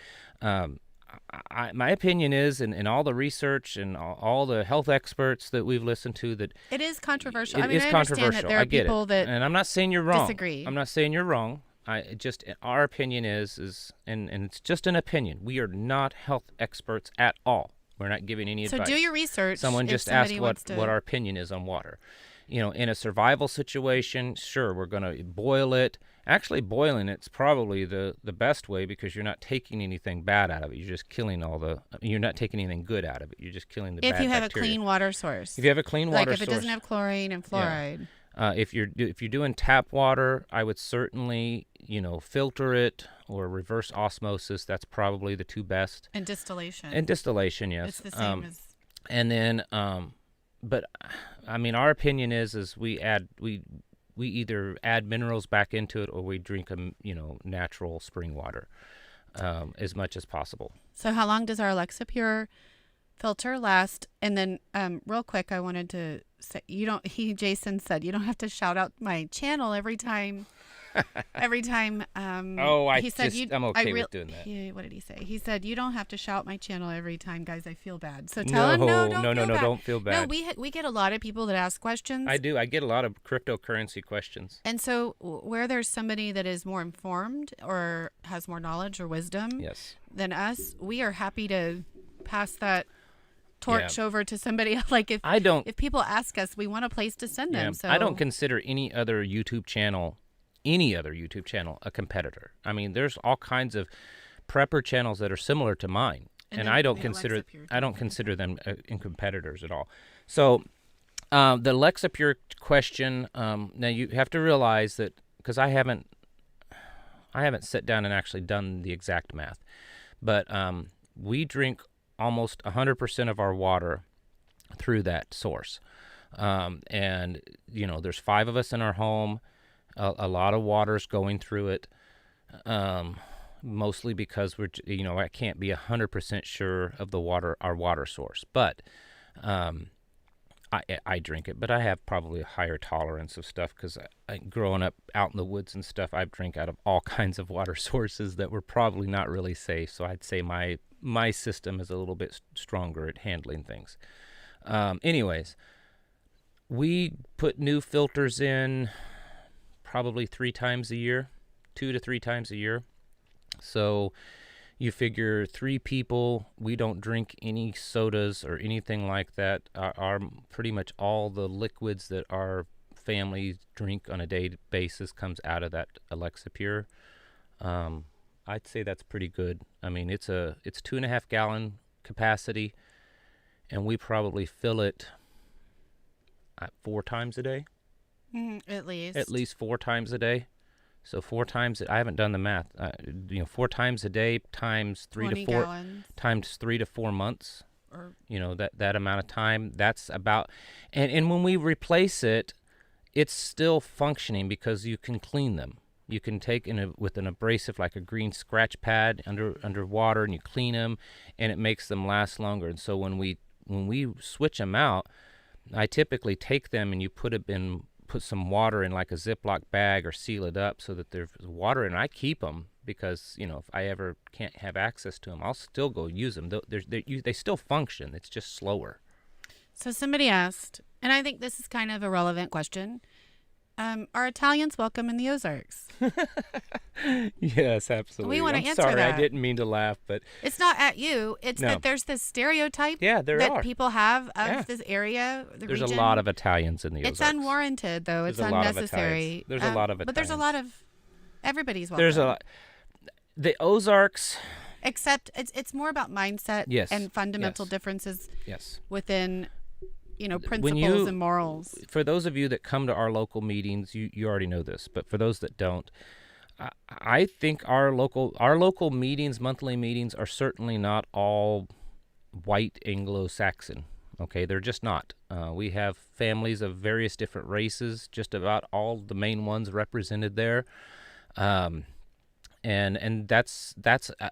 My opinion is, in all the research and all the health experts that we've listened to, that it is controversial. It is I controversial. understand that there are people that and I'm not saying you're wrong. Disagree. I'm not saying you're wrong. Our opinion is, and it's just an opinion. We are not health experts at all. We're not giving any advice. So do your research. Someone just asked what our opinion is on water. In a survival situation, sure, we're going to boil it. Actually, boiling it's probably the best way because you're not taking anything bad out of it. You're just killing you're not taking anything good out of it. You're just killing the bad bacteria. If you have a clean water source. If you have a clean water source. Like if it doesn't have chlorine and fluoride. Yeah. If you're doing tap water, I would certainly, filter it or reverse osmosis. That's probably the two best. And distillation. Yes. It's the same as. And then, but I mean, our opinion is we either add minerals back into it or we drink natural spring water as much as possible. So how long does our Alexa Pure filter last? And then real quick, I wanted to say Jason said you don't have to shout out my channel every time every time. Oh, he said I'm okay with doing that. What did he say? He said, "You don't have to shout my channel every time, guys. I feel bad." So tell him, no, don't feel bad. No, we get a lot of people that ask questions. I do. I get a lot of cryptocurrency questions. And so where there's somebody that is more informed or has more knowledge or wisdom than us, we are happy to pass that torch over to somebody else. Like if people ask us, we want a place to send them. So I don't consider any other YouTube channel a competitor. I mean, there's all kinds of prepper channels that are similar to mine, and I don't consider them competitors at all. So the Lexapure question, now you have to realize that, because I haven't sat down and actually done the exact math, but we drink almost 100% of our water through that source. And, there's 5 of us in our home. A lot of water's going through it, mostly because I can't be 100% sure of our water source. But I drink it, but I have probably a higher tolerance of stuff because growing up out in the woods and stuff, I've drank out of all kinds of water sources that were probably not really safe. So I'd say my system is a little bit stronger at handling things. Anyways, we put new filters in probably 3 times a year, 2 to 3 times a year. So you figure 3 people, we don't drink any sodas or anything like that. Our pretty much all the liquids that our family drink on a daily basis comes out of that Lexapure. I'd say that's pretty good. I mean, it's 2.5 gallon capacity, and we probably fill it 4 times a day. At least 4 times a day. So 4 times. I haven't done the math. 4 times a day times 3 to 4 gallons. Times 3 to 4 months. Or that amount of time. That's about. And when we replace it, it's still functioning because you can clean them. You can take with an abrasive, like a green scratch pad under water, and you clean them, and it makes them last longer. And so when we switch them out, I typically take them and you put some water in like a Ziploc bag or seal it up so that there's water in it. I keep them because, if I ever can't have access to them, I'll still go use them. They still function. It's just slower. So somebody asked, and I think this is kind of a relevant question, are Italians welcome in the Ozarks? Yes, absolutely. We want to answer sorry, that. I didn't mean to laugh, but it's not at you. It's that there's this stereotype that people have of this area. There's a lot of Italians in the Ozarks. It's unwarranted, though. It's unnecessary. There's a lot of Italians. But there's a lot of everybody's welcome. There's a lot. The Ozarks. Except it's more about mindset and fundamental differences within principles and morals. For those of you that come to our local meetings, you already know this, but for those that don't, I think our local meetings, monthly meetings, are certainly not all white Anglo-Saxon. Okay, they're just not. We have families of various different races, just about all the main ones represented there. And that's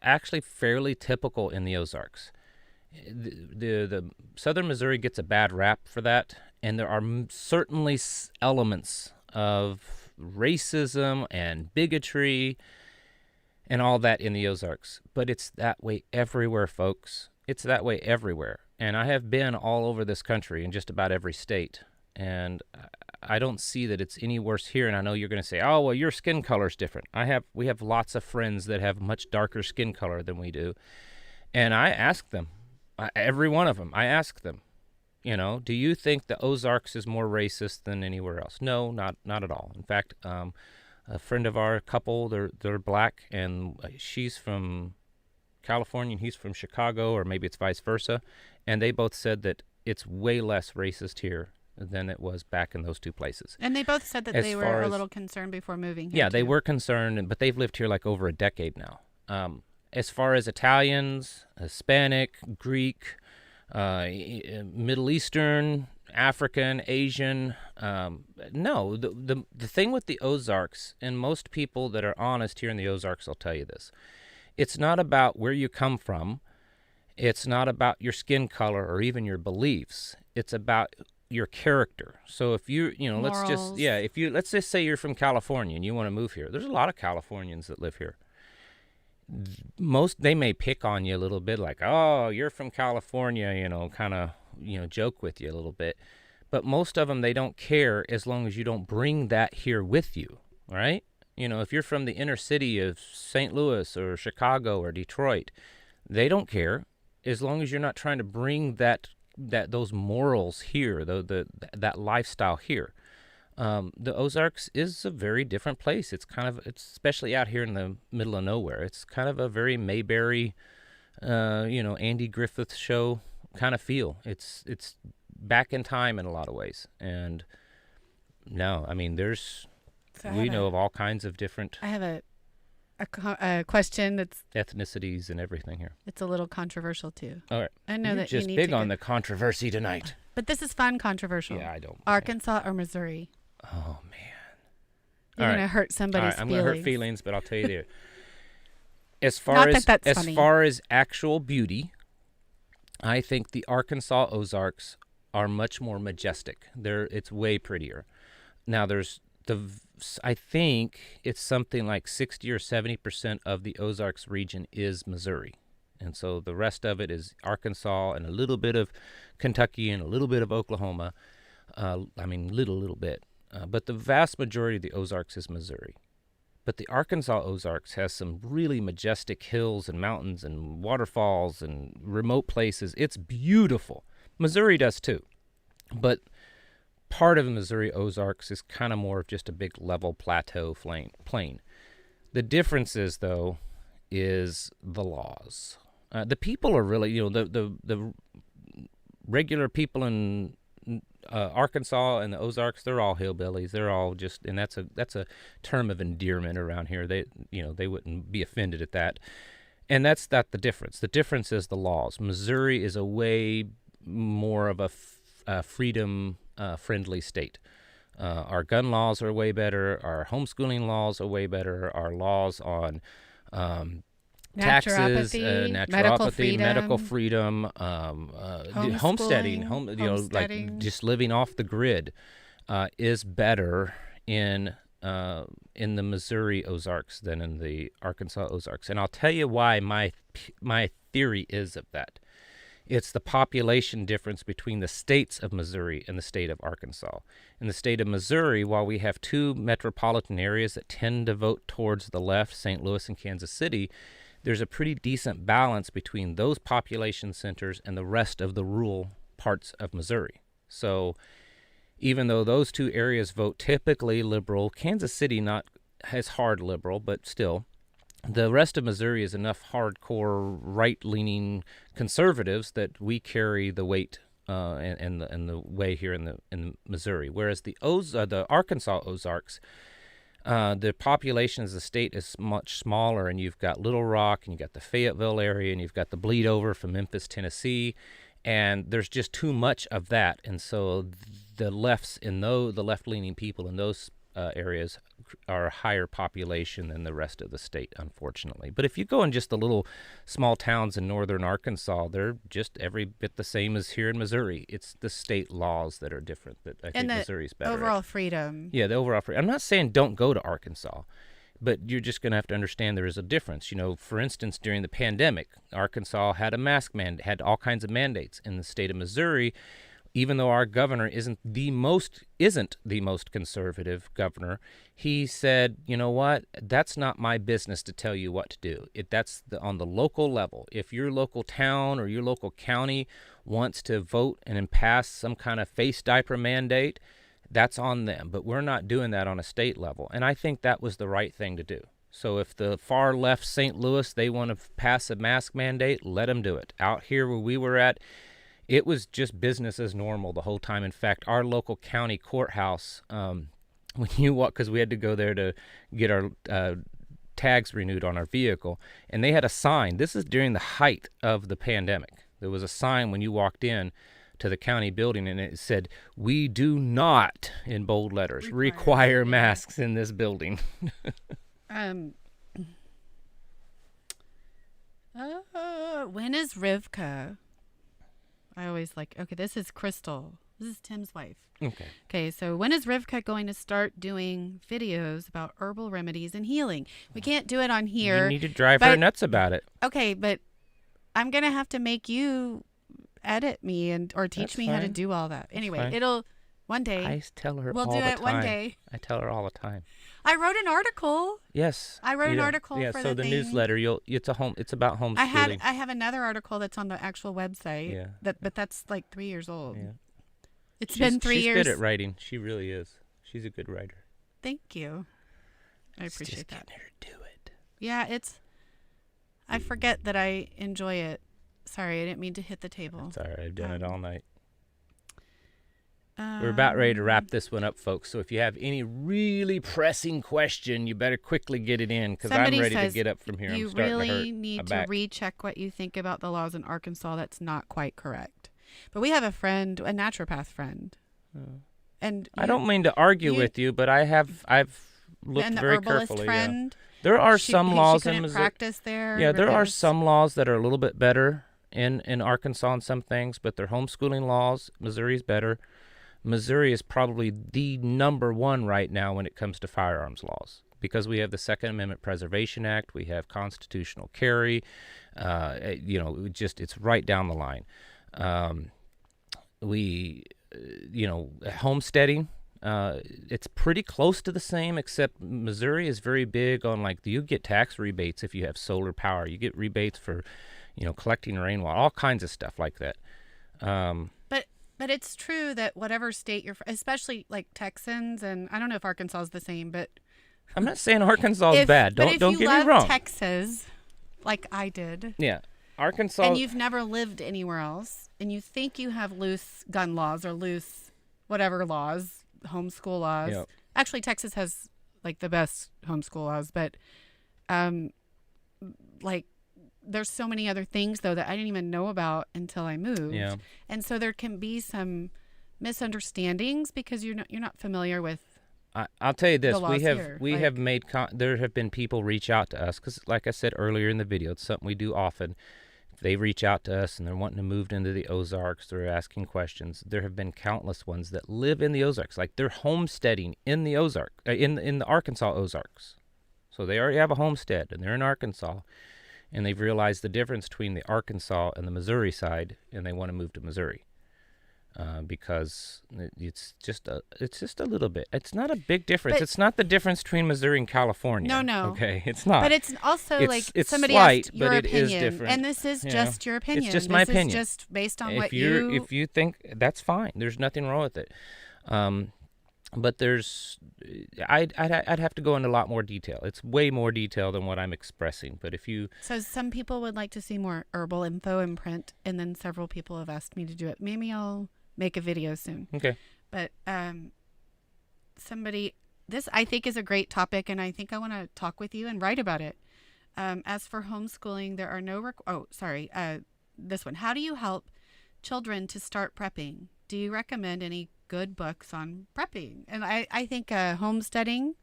actually fairly typical in the Ozarks. The Southern Missouri gets a bad rap for that, and there are certainly elements of racism and bigotry and all that in the Ozarks. But it's that way everywhere, folks. It's that way everywhere. And I have been all over this country in just about every state, and I don't see that it's any worse here. And I know you're going to say, oh, well, your skin color's different. We have lots of friends that have much darker skin color than we do. And I ask them, every one of them, I ask them, do you think the Ozarks is more racist than anywhere else? No, not at all. In fact, a friend of our couple, they're black, and she's from California and he's from Chicago, or maybe it's vice versa. And they both said that it's way less racist here than it was back in those two places. And they both said that they were a little concerned before moving here. Yeah, they were concerned, but they've lived here like over a decade now. As far as Italians, Hispanic, Greek, Middle Eastern, African, Asian, no. The thing with the Ozarks, and most people that are honest here in the Ozarks will tell you this, it's not about where you come from. It's not about your skin color or even your beliefs. It's about your character. So if Morals. let's just say you're from California and you want to move here. There's a lot of Californians that live here. They may pick on you a little bit, like, oh, you're from California, kind of, joke with you a little bit. But most of them, they don't care as long as you don't bring that here with you, right? If you're from the inner city of St. Louis or Chicago or Detroit, they don't care as long as you're not trying to bring those morals here, that lifestyle here. The Ozarks is a very different place. It's especially out here in the middle of nowhere. It's kind of a very Mayberry, Andy Griffith show kind of feel. It's back in time in a lot of ways. And no, I mean, we know of all kinds of different. I have a question that's ethnicities and everything here. It's a little controversial too. All right. I know You're that just you need big to on the controversy tonight. But this is fun controversial. Yeah, I don't. Arkansas or Missouri? Oh man. You're going to hurt somebody's I'm feelings. going to hurt feelings, but I'll tell you this. As far as actual beauty, I think the Arkansas Ozarks are much more majestic. It's way prettier. Now I think it's something like 60 or 70% of the Ozarks region is Missouri. And so the rest of it is Arkansas and a little bit of Kentucky and a little bit of Oklahoma. Little bit. But the vast majority of the Ozarks is Missouri. But the Arkansas Ozarks has some really majestic hills and mountains and waterfalls and remote places. It's beautiful. Missouri does too. But part of the Missouri Ozarks is kind of more of just a big level plateau plain. The difference is, though, is the laws. The people are really, the regular people in Arkansas and the Ozarks, they're all hillbillies. They're all just, and that's a term of endearment around here. They wouldn't be offended at that. And that's not the difference. The difference is the laws. Missouri is a way more of a freedom friendly state. Our gun laws are way better. Our homeschooling laws are way better. Our laws on taxes, naturopathy, medical freedom, homesteading, like just living off the grid, is better in the Missouri Ozarks than in the Arkansas Ozarks. And I'll tell you why my theory is of that. It's the population difference between the states of Missouri and the state of Arkansas. In the state of Missouri, while we have two metropolitan areas that tend to vote towards the left, St. Louis and Kansas City, there's a pretty decent balance between those population centers and the rest of the rural parts of Missouri. So even though those two areas vote typically liberal, Kansas City not as hard liberal, but still, the rest of Missouri is enough hardcore right-leaning conservatives that we carry the weight and the way here in Missouri. Whereas the Arkansas Ozarks, the population as a state is much smaller, and you've got Little Rock, and you've got the Fayetteville area, and you've got the bleed over from Memphis, Tennessee, and there's just too much of that. And so the left-leaning people in those areas are a higher population than the rest of the state, unfortunately. But if you go in just the little small towns in northern Arkansas, they're just every bit the same as here in Missouri. It's the state laws that are different that I think Missouri's better overall at. Freedom. Yeah, the overall freedom. I'm not saying don't go to Arkansas, but you're just going to have to understand there is a difference. For instance, during the pandemic, Arkansas had a mask mandate, had all kinds of mandates. In the state of Missouri, even though our governor isn't the most conservative governor, he said, you know what, that's not my business to tell you what to do. That's on the local level. If your local town or your local county wants to vote and pass some kind of face diaper mandate, that's on them. But we're not doing that on a state level. And I think that was the right thing to do. So if the far left St. Louis, they want to pass a mask mandate, let them do it. Out here where we were at, it was just business as normal the whole time. In fact, our local county courthouse, when you walk, because we had to go there to get our tags renewed on our vehicle, and they had a sign. This is during the height of the pandemic. There was a sign when you walked in to the county building, and it said, "We do not," in bold letters, require masks in this building. When is Rivka? I always okay, this is Crystal. This is Tim's wife. Okay. Okay, so when is Rivka going to start doing videos about herbal remedies and healing? We can't do it on here. You need to drive her nuts about it. Okay, but I'm going to have to make you edit me or teach me how to do all that. Anyway, it'll one day. I tell her we'll all do the it time. one day. I tell her all the time. I wrote an article. Yes. I wrote an article for the thing. newsletter. It's about homeschooling. I have another article that's on the actual website. Yeah. But that's like 3 years old. Yeah. It's been 3 years. She's good at writing. She really is. She's a good writer. Thank you. I appreciate that. Just getting her to do it. Yeah, I forget that I enjoy it. Sorry, I didn't mean to hit the table. It's all right. I've done it all night. We're about ready to wrap this one up, folks. So if you have any really pressing question, you better quickly get it in because I'm ready to get up from here. You really need to recheck what you think about the laws in Arkansas. That's not quite correct. But we have a friend, a naturopath friend. And I don't mean to argue with you, but I've looked very carefully. Friend, there are some laws in Missouri. Practice there. Yeah, there are some laws that are a little bit better in Arkansas on some things, but their homeschooling laws, Missouri's better. Missouri is probably the number one right now when it comes to firearms laws because we have the Second Amendment Preservation Act, we have constitutional carry, it's right down the line. Homesteading, it's pretty close to the same, except Missouri is very big on you get tax rebates if you have solar power. You get rebates for, collecting rainwater, all kinds of stuff like that. But it's true that whatever state you're from, especially like Texans, and I don't know if Arkansas is the same, but I'm not saying Arkansas is bad. Don't get me wrong. If you love Texas, like I did, yeah, Arkansas, and you've never lived anywhere else, and you think you have loose gun laws or loose whatever laws, homeschool laws. Yep. Actually, Texas has like the best homeschool laws, but there's so many other things though that I didn't even know about until I moved. Yeah. And so there can be some misunderstandings because you're not familiar with. I'll tell you this: there have been people reach out to us because, like I said earlier in the video, it's something we do often. They reach out to us and they're wanting to move into the Ozarks. They're asking questions. There have been countless ones that live in the Ozarks, like they're homesteading in the in the Arkansas Ozarks. So they already have a homestead and they're in Arkansas. And they've realized the difference between the Arkansas and the Missouri side, and they want to move to Missouri because it's just a little bit. It's not a big difference. It's not the difference between Missouri and California. No. Okay, it's not. But it's also it's somebody slight, asked your but opinion, it is different. and this is just your opinion. It's just my opinion. This is just based on if you think that's fine, there's nothing wrong with it. But I'd have to go into a lot more detail. It's way more detail than what I'm expressing. But so some people would like to see more herbal info in print, and then several people have asked me to do it. Maybe I'll make a video soon. Okay. But this I think is a great topic, and I think I want to talk with you and write about it. As for homeschooling, there are no. This one. How do you help children to start prepping? Do you recommend any good books on prepping? And I think homesteading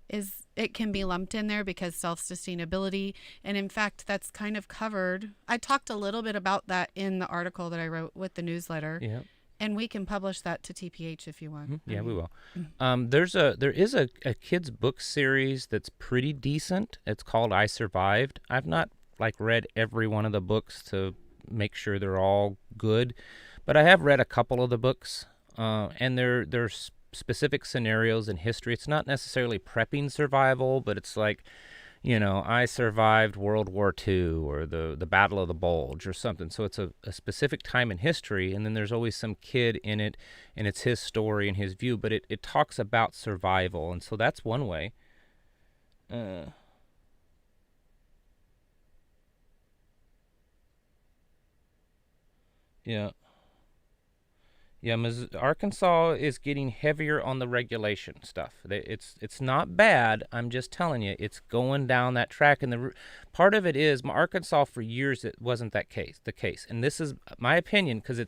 it can be lumped in there because self-sustainability, and in fact that's kind of covered. I talked a little bit about that in the article that I wrote with the newsletter. Yeah. And we can publish that to TPH if you want. Mm-hmm. Yeah, we will. There is a kids book series that's pretty decent. It's called I Survived. I've not read every one of the books to make sure they're all good, but I have read a couple of the books. And there's specific scenarios in history. It's not necessarily prepping survival, but it's I survived World War II or the Battle of the Bulge or something. So it's a specific time in history, and then there's always some kid in it, and it's his story and his view, but it talks about survival, and so that's one way. Yeah. Yeah, Arkansas is getting heavier on the regulation stuff. It's not bad. I'm just telling you, it's going down that track. And part of it is Arkansas for years it wasn't the case. And this is my opinion because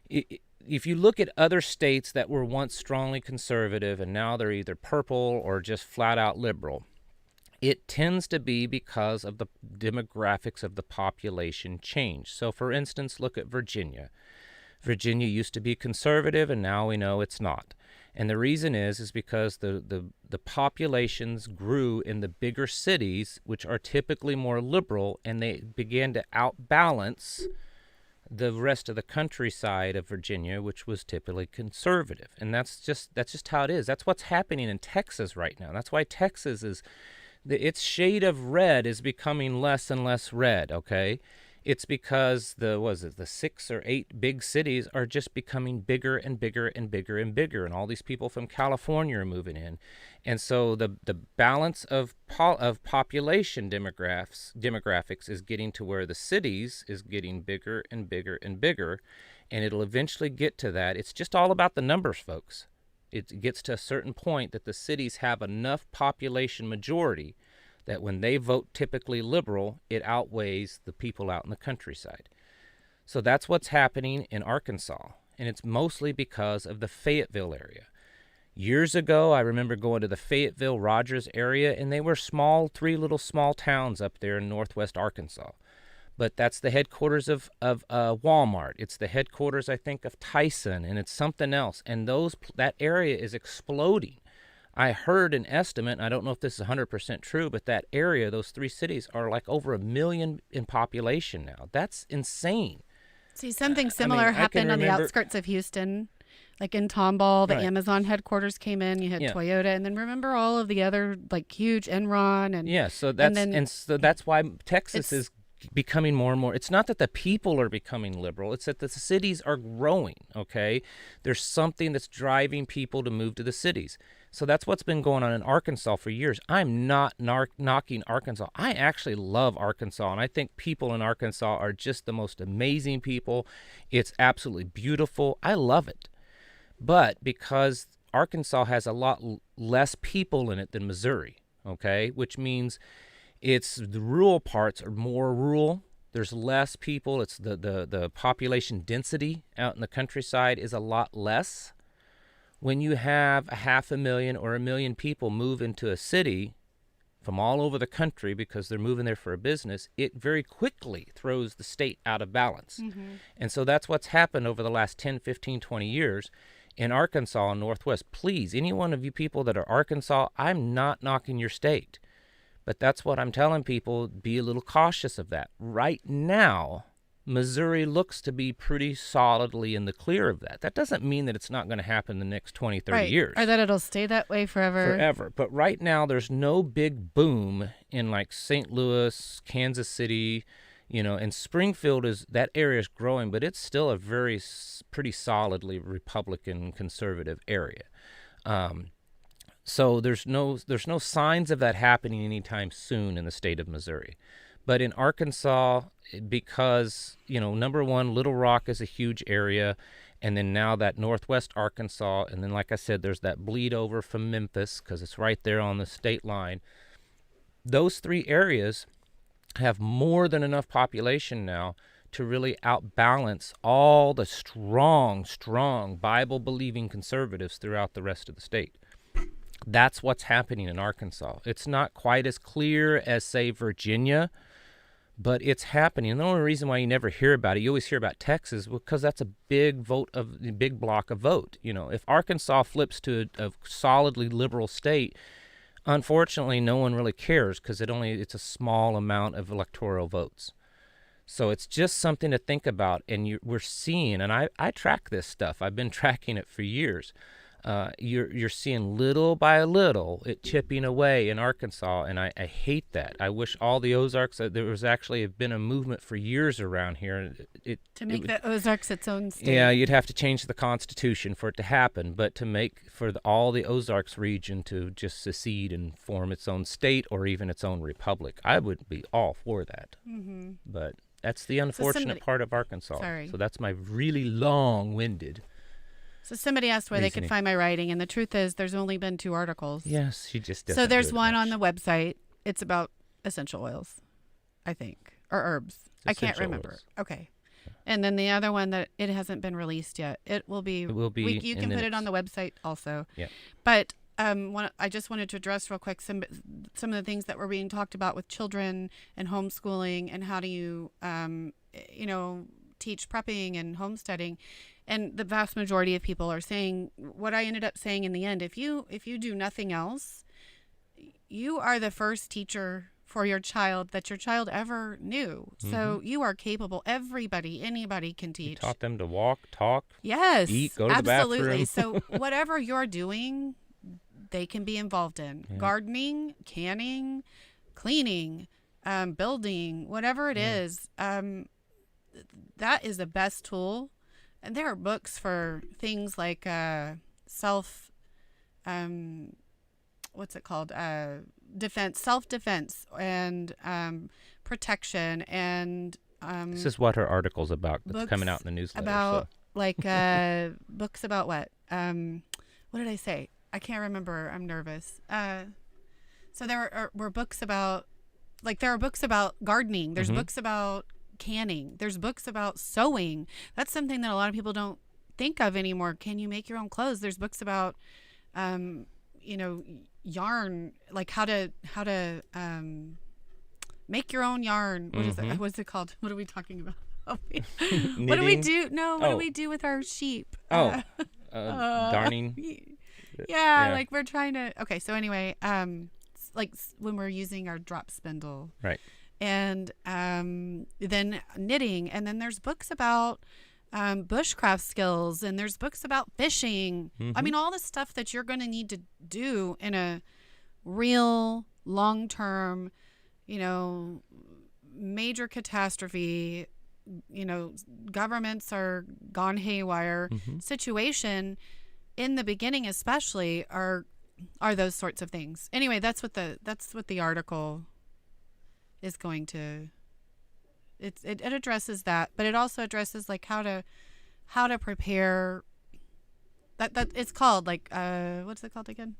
if you look at other states that were once strongly conservative and now they're either purple or just flat out liberal, it tends to be because of the demographics of the population change. So, for instance, look at Virginia. Virginia used to be conservative, and now we know it's not. And the reason is because the populations grew in the bigger cities, which are typically more liberal, and they began to outbalance the rest of the countryside of Virginia, which was typically conservative. And that's just how it is. That's what's happening in Texas right now. That's why Texas is, its shade of red is becoming less and less red, okay? It's because the 6 or 8 big cities are just becoming bigger and bigger and bigger and bigger, and all these people from California are moving in. And so the balance of population demographics is getting to where the cities is getting bigger and bigger and bigger, and it'll eventually get to that. It's just all about the numbers, folks. It gets to a certain point that the cities have enough population majority that when they vote typically liberal, it outweighs the people out in the countryside. So that's what's happening in Arkansas, and it's mostly because of the Fayetteville area. Years ago, I remember going to the Fayetteville, Rogers area, and they were 3 little small towns up there in northwest Arkansas. But that's the headquarters of Walmart. It's the headquarters, I think, of Tyson, and it's something else. And that area is exploding. I heard an estimate, and I don't know if this is 100% true, but that area, those 3 cities, are like over 1 million in population now. That's insane. See, something similar happened on the outskirts of Houston. Like in Tomball, the Amazon headquarters came in. You had Toyota, and then remember all of the other like huge Enron and so that's why Texas is becoming more and more. It's not that the people are becoming liberal; it's that the cities are growing. Okay, there's something that's driving people to move to the cities. So that's what's been going on in Arkansas for years. I'm not knocking Arkansas. I actually love Arkansas, and I think people in Arkansas are just the most amazing people. It's absolutely beautiful. I love it. But because Arkansas has a lot less people in it than Missouri, okay, which means the rural parts are more rural. There's less people. It's the population density out in the countryside is a lot less. When you have 500,000 or 1 million people move into a city from all over the country because they're moving there for a business, it very quickly throws the state out of balance. Mm-hmm. And so that's what's happened over the last 10, 15, 20 years in Arkansas and Northwest. Please, any one of you people that are Arkansas, I'm not knocking your state. But that's what I'm telling people, be a little cautious of that. Right now, Missouri looks to be pretty solidly in the clear of that. That doesn't mean that it's not going to happen in the next 20, 30 years. Or that it'll stay that way forever. Forever. But right now, there's no big boom in like St. Louis, Kansas City, and Springfield that area is growing, but it's still a pretty solidly Republican conservative area. So there's no signs of that happening anytime soon in the state of Missouri. But in Arkansas, because, number one, Little Rock is a huge area, and then now that northwest Arkansas, and then, like I said, there's that bleed over from Memphis because it's right there on the state line. Those 3 areas have more than enough population now to really outbalance all the strong Bible-believing conservatives throughout the rest of the state. That's what's happening in Arkansas. It's not quite as clear as, say, Virginia, but it's happening. And the only reason why you never hear about it, you always hear about Texas, because that's a big block of vote. If Arkansas flips to a solidly liberal state, unfortunately, no one really cares because it's a small amount of electoral votes. So it's just something to think about, and we're seeing, and I track this stuff. I've been tracking it for years. You're seeing little by little it chipping away in Arkansas, and I hate that. I wish all the Ozarks, there was actually been a movement for years around here. To make the Ozarks its own state. Yeah, you'd have to change the Constitution for it to happen, but to make all the Ozarks region to just secede and form its own state or even its own republic, I would be all for that. Mm-hmm. But that's the unfortunate part of Arkansas. Sorry. So that's my really long-winded. So somebody asked where they could find my writing, and the truth is there's only been 2 articles. Yes, she just doesn't. So there's one on the website. It's about essential oils, I think, or herbs. I can't remember. Oils. Okay. And then the other one that it hasn't been released yet. It will be. You can put it on the website also. Yeah. But I just wanted to address real quick some of the things that were being talked about with children and homeschooling and how do you teach prepping and homesteading, and the vast majority of people are saying what I ended up saying in the end. If you do nothing else, you are the first teacher for your child that your child ever knew. So you are capable. Anybody can teach. You taught them to walk, talk, yes, eat, go to absolutely. the bathroom. So whatever you're doing, they can be involved in. Yeah. Gardening, canning, cleaning, building, whatever it is. That is the best tool. And there are books for things like self self-defense and protection, and This is what her article's about. That's coming out in the newsletter. About books about what? What did I say? I can't remember. I'm nervous. So there were books about, there are books about gardening. There's books about canning. There's books about sewing. That's something that a lot of people don't think of anymore. Can you make your own clothes? There's books about, yarn, like how to make your own yarn. What is it? What's it called? What are we talking about? What do we do? No, what do we do with our sheep? Darning. Yeah, like we're trying to. Okay, so anyway, like when we're using our drop spindle, right? And then knitting, and then there's books about bushcraft skills, and there's books about fishing. I mean, all the stuff that you're going to need to do in a real long-term, major catastrophe, governments are gone haywire situation. In the beginning, especially, are those sorts of things. Anyway, that's what the article is going to. It addresses that, but it also addresses like how to prepare. That it's called what's it called again?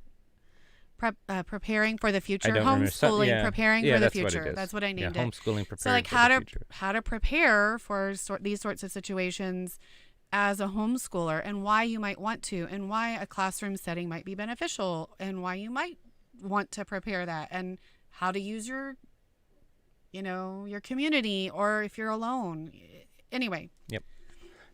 Preparing for the future. I don't homeschooling, preparing for the future. What it is. That's what I named it. Homeschooling, preparing for the future. How to prepare for these sorts of situations as a homeschooler, and why you might want to, and why a classroom setting might be beneficial, and why you might want to prepare that, and how to use your community, or if you're alone. Anyway. Yep.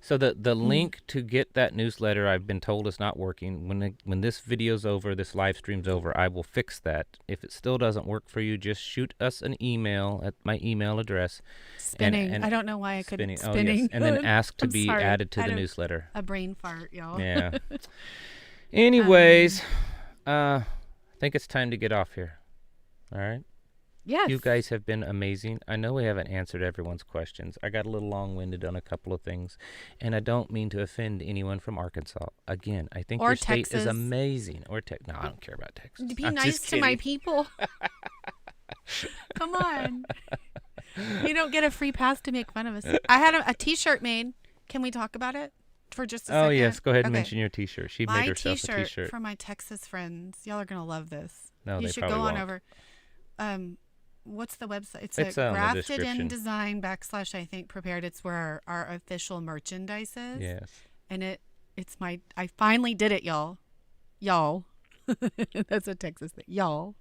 So the link to get that newsletter, I've been told, is not working. When this video's over, this live stream's over, I will fix that. If it still doesn't work for you, just shoot us an email at my email address. Spinning. And I don't know why I couldn't. Spinning. Oh, yes. And then ask to be added to the newsletter. A brain fart, y'all. Yeah. Anyways, I think it's time to get off here. All right? Yes. You guys have been amazing. I know we haven't answered everyone's questions. I got a little long-winded on a couple of things, and I don't mean to offend anyone from Arkansas. Again, I think your state is amazing. Or No, I don't care about Texas. Be nice to my people. Come on. You don't get a free pass to make fun of us. I had a T-shirt made. Can we talk about it for just a second? Oh, yes. Go ahead and mention your T-shirt. She made herself a T-shirt. T-shirt for my Texas friends. Y'all are going to love this. No, you they should probably go on won't. over. What's the website? It's Grafted in Design / I think Prepared. It's where our official merchandise is. Yes. And I finally did it, y'all. That's a Texas thing. Y'all.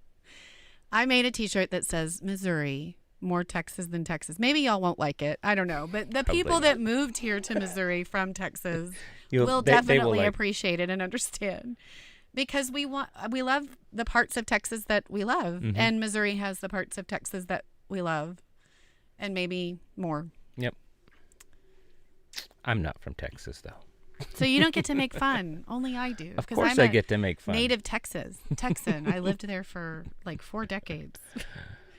I made a T-shirt that says Missouri, more Texas than Texas. Maybe y'all won't like it. I don't know. But the people that moved here to Missouri from Texas will definitely appreciate it and understand. Because we love the parts of Texas that we love, and Missouri has the parts of Texas that we love, and maybe more. Yep. I'm not from Texas, though. So you don't get to make fun. Only I do. Of course I get to make fun. Native Texan. I lived there for like 4 decades.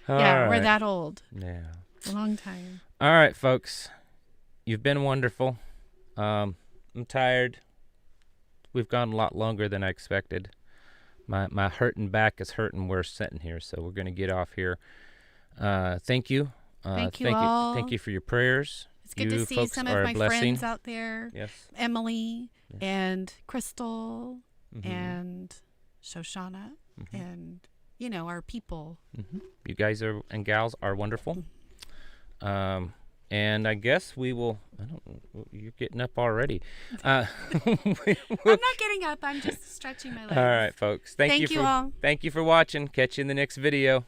All right. We're right. that old. Yeah. A long time. All right, folks. You've been wonderful. I'm tired. We've gone a lot longer than I expected. My hurting back is hurting worse sitting here, so we're going to get off here. Thank you. Thank you all. Thank you for your prayers. It's good to see some of my friends out there. Yes. Emily and Crystal and Shoshana and, our people. You guys and gals are wonderful. And I guess we will. You're getting up already. I'm not getting up. I'm just stretching my legs. All right, folks. Thank you all. Thank you for watching. Catch you in the next video.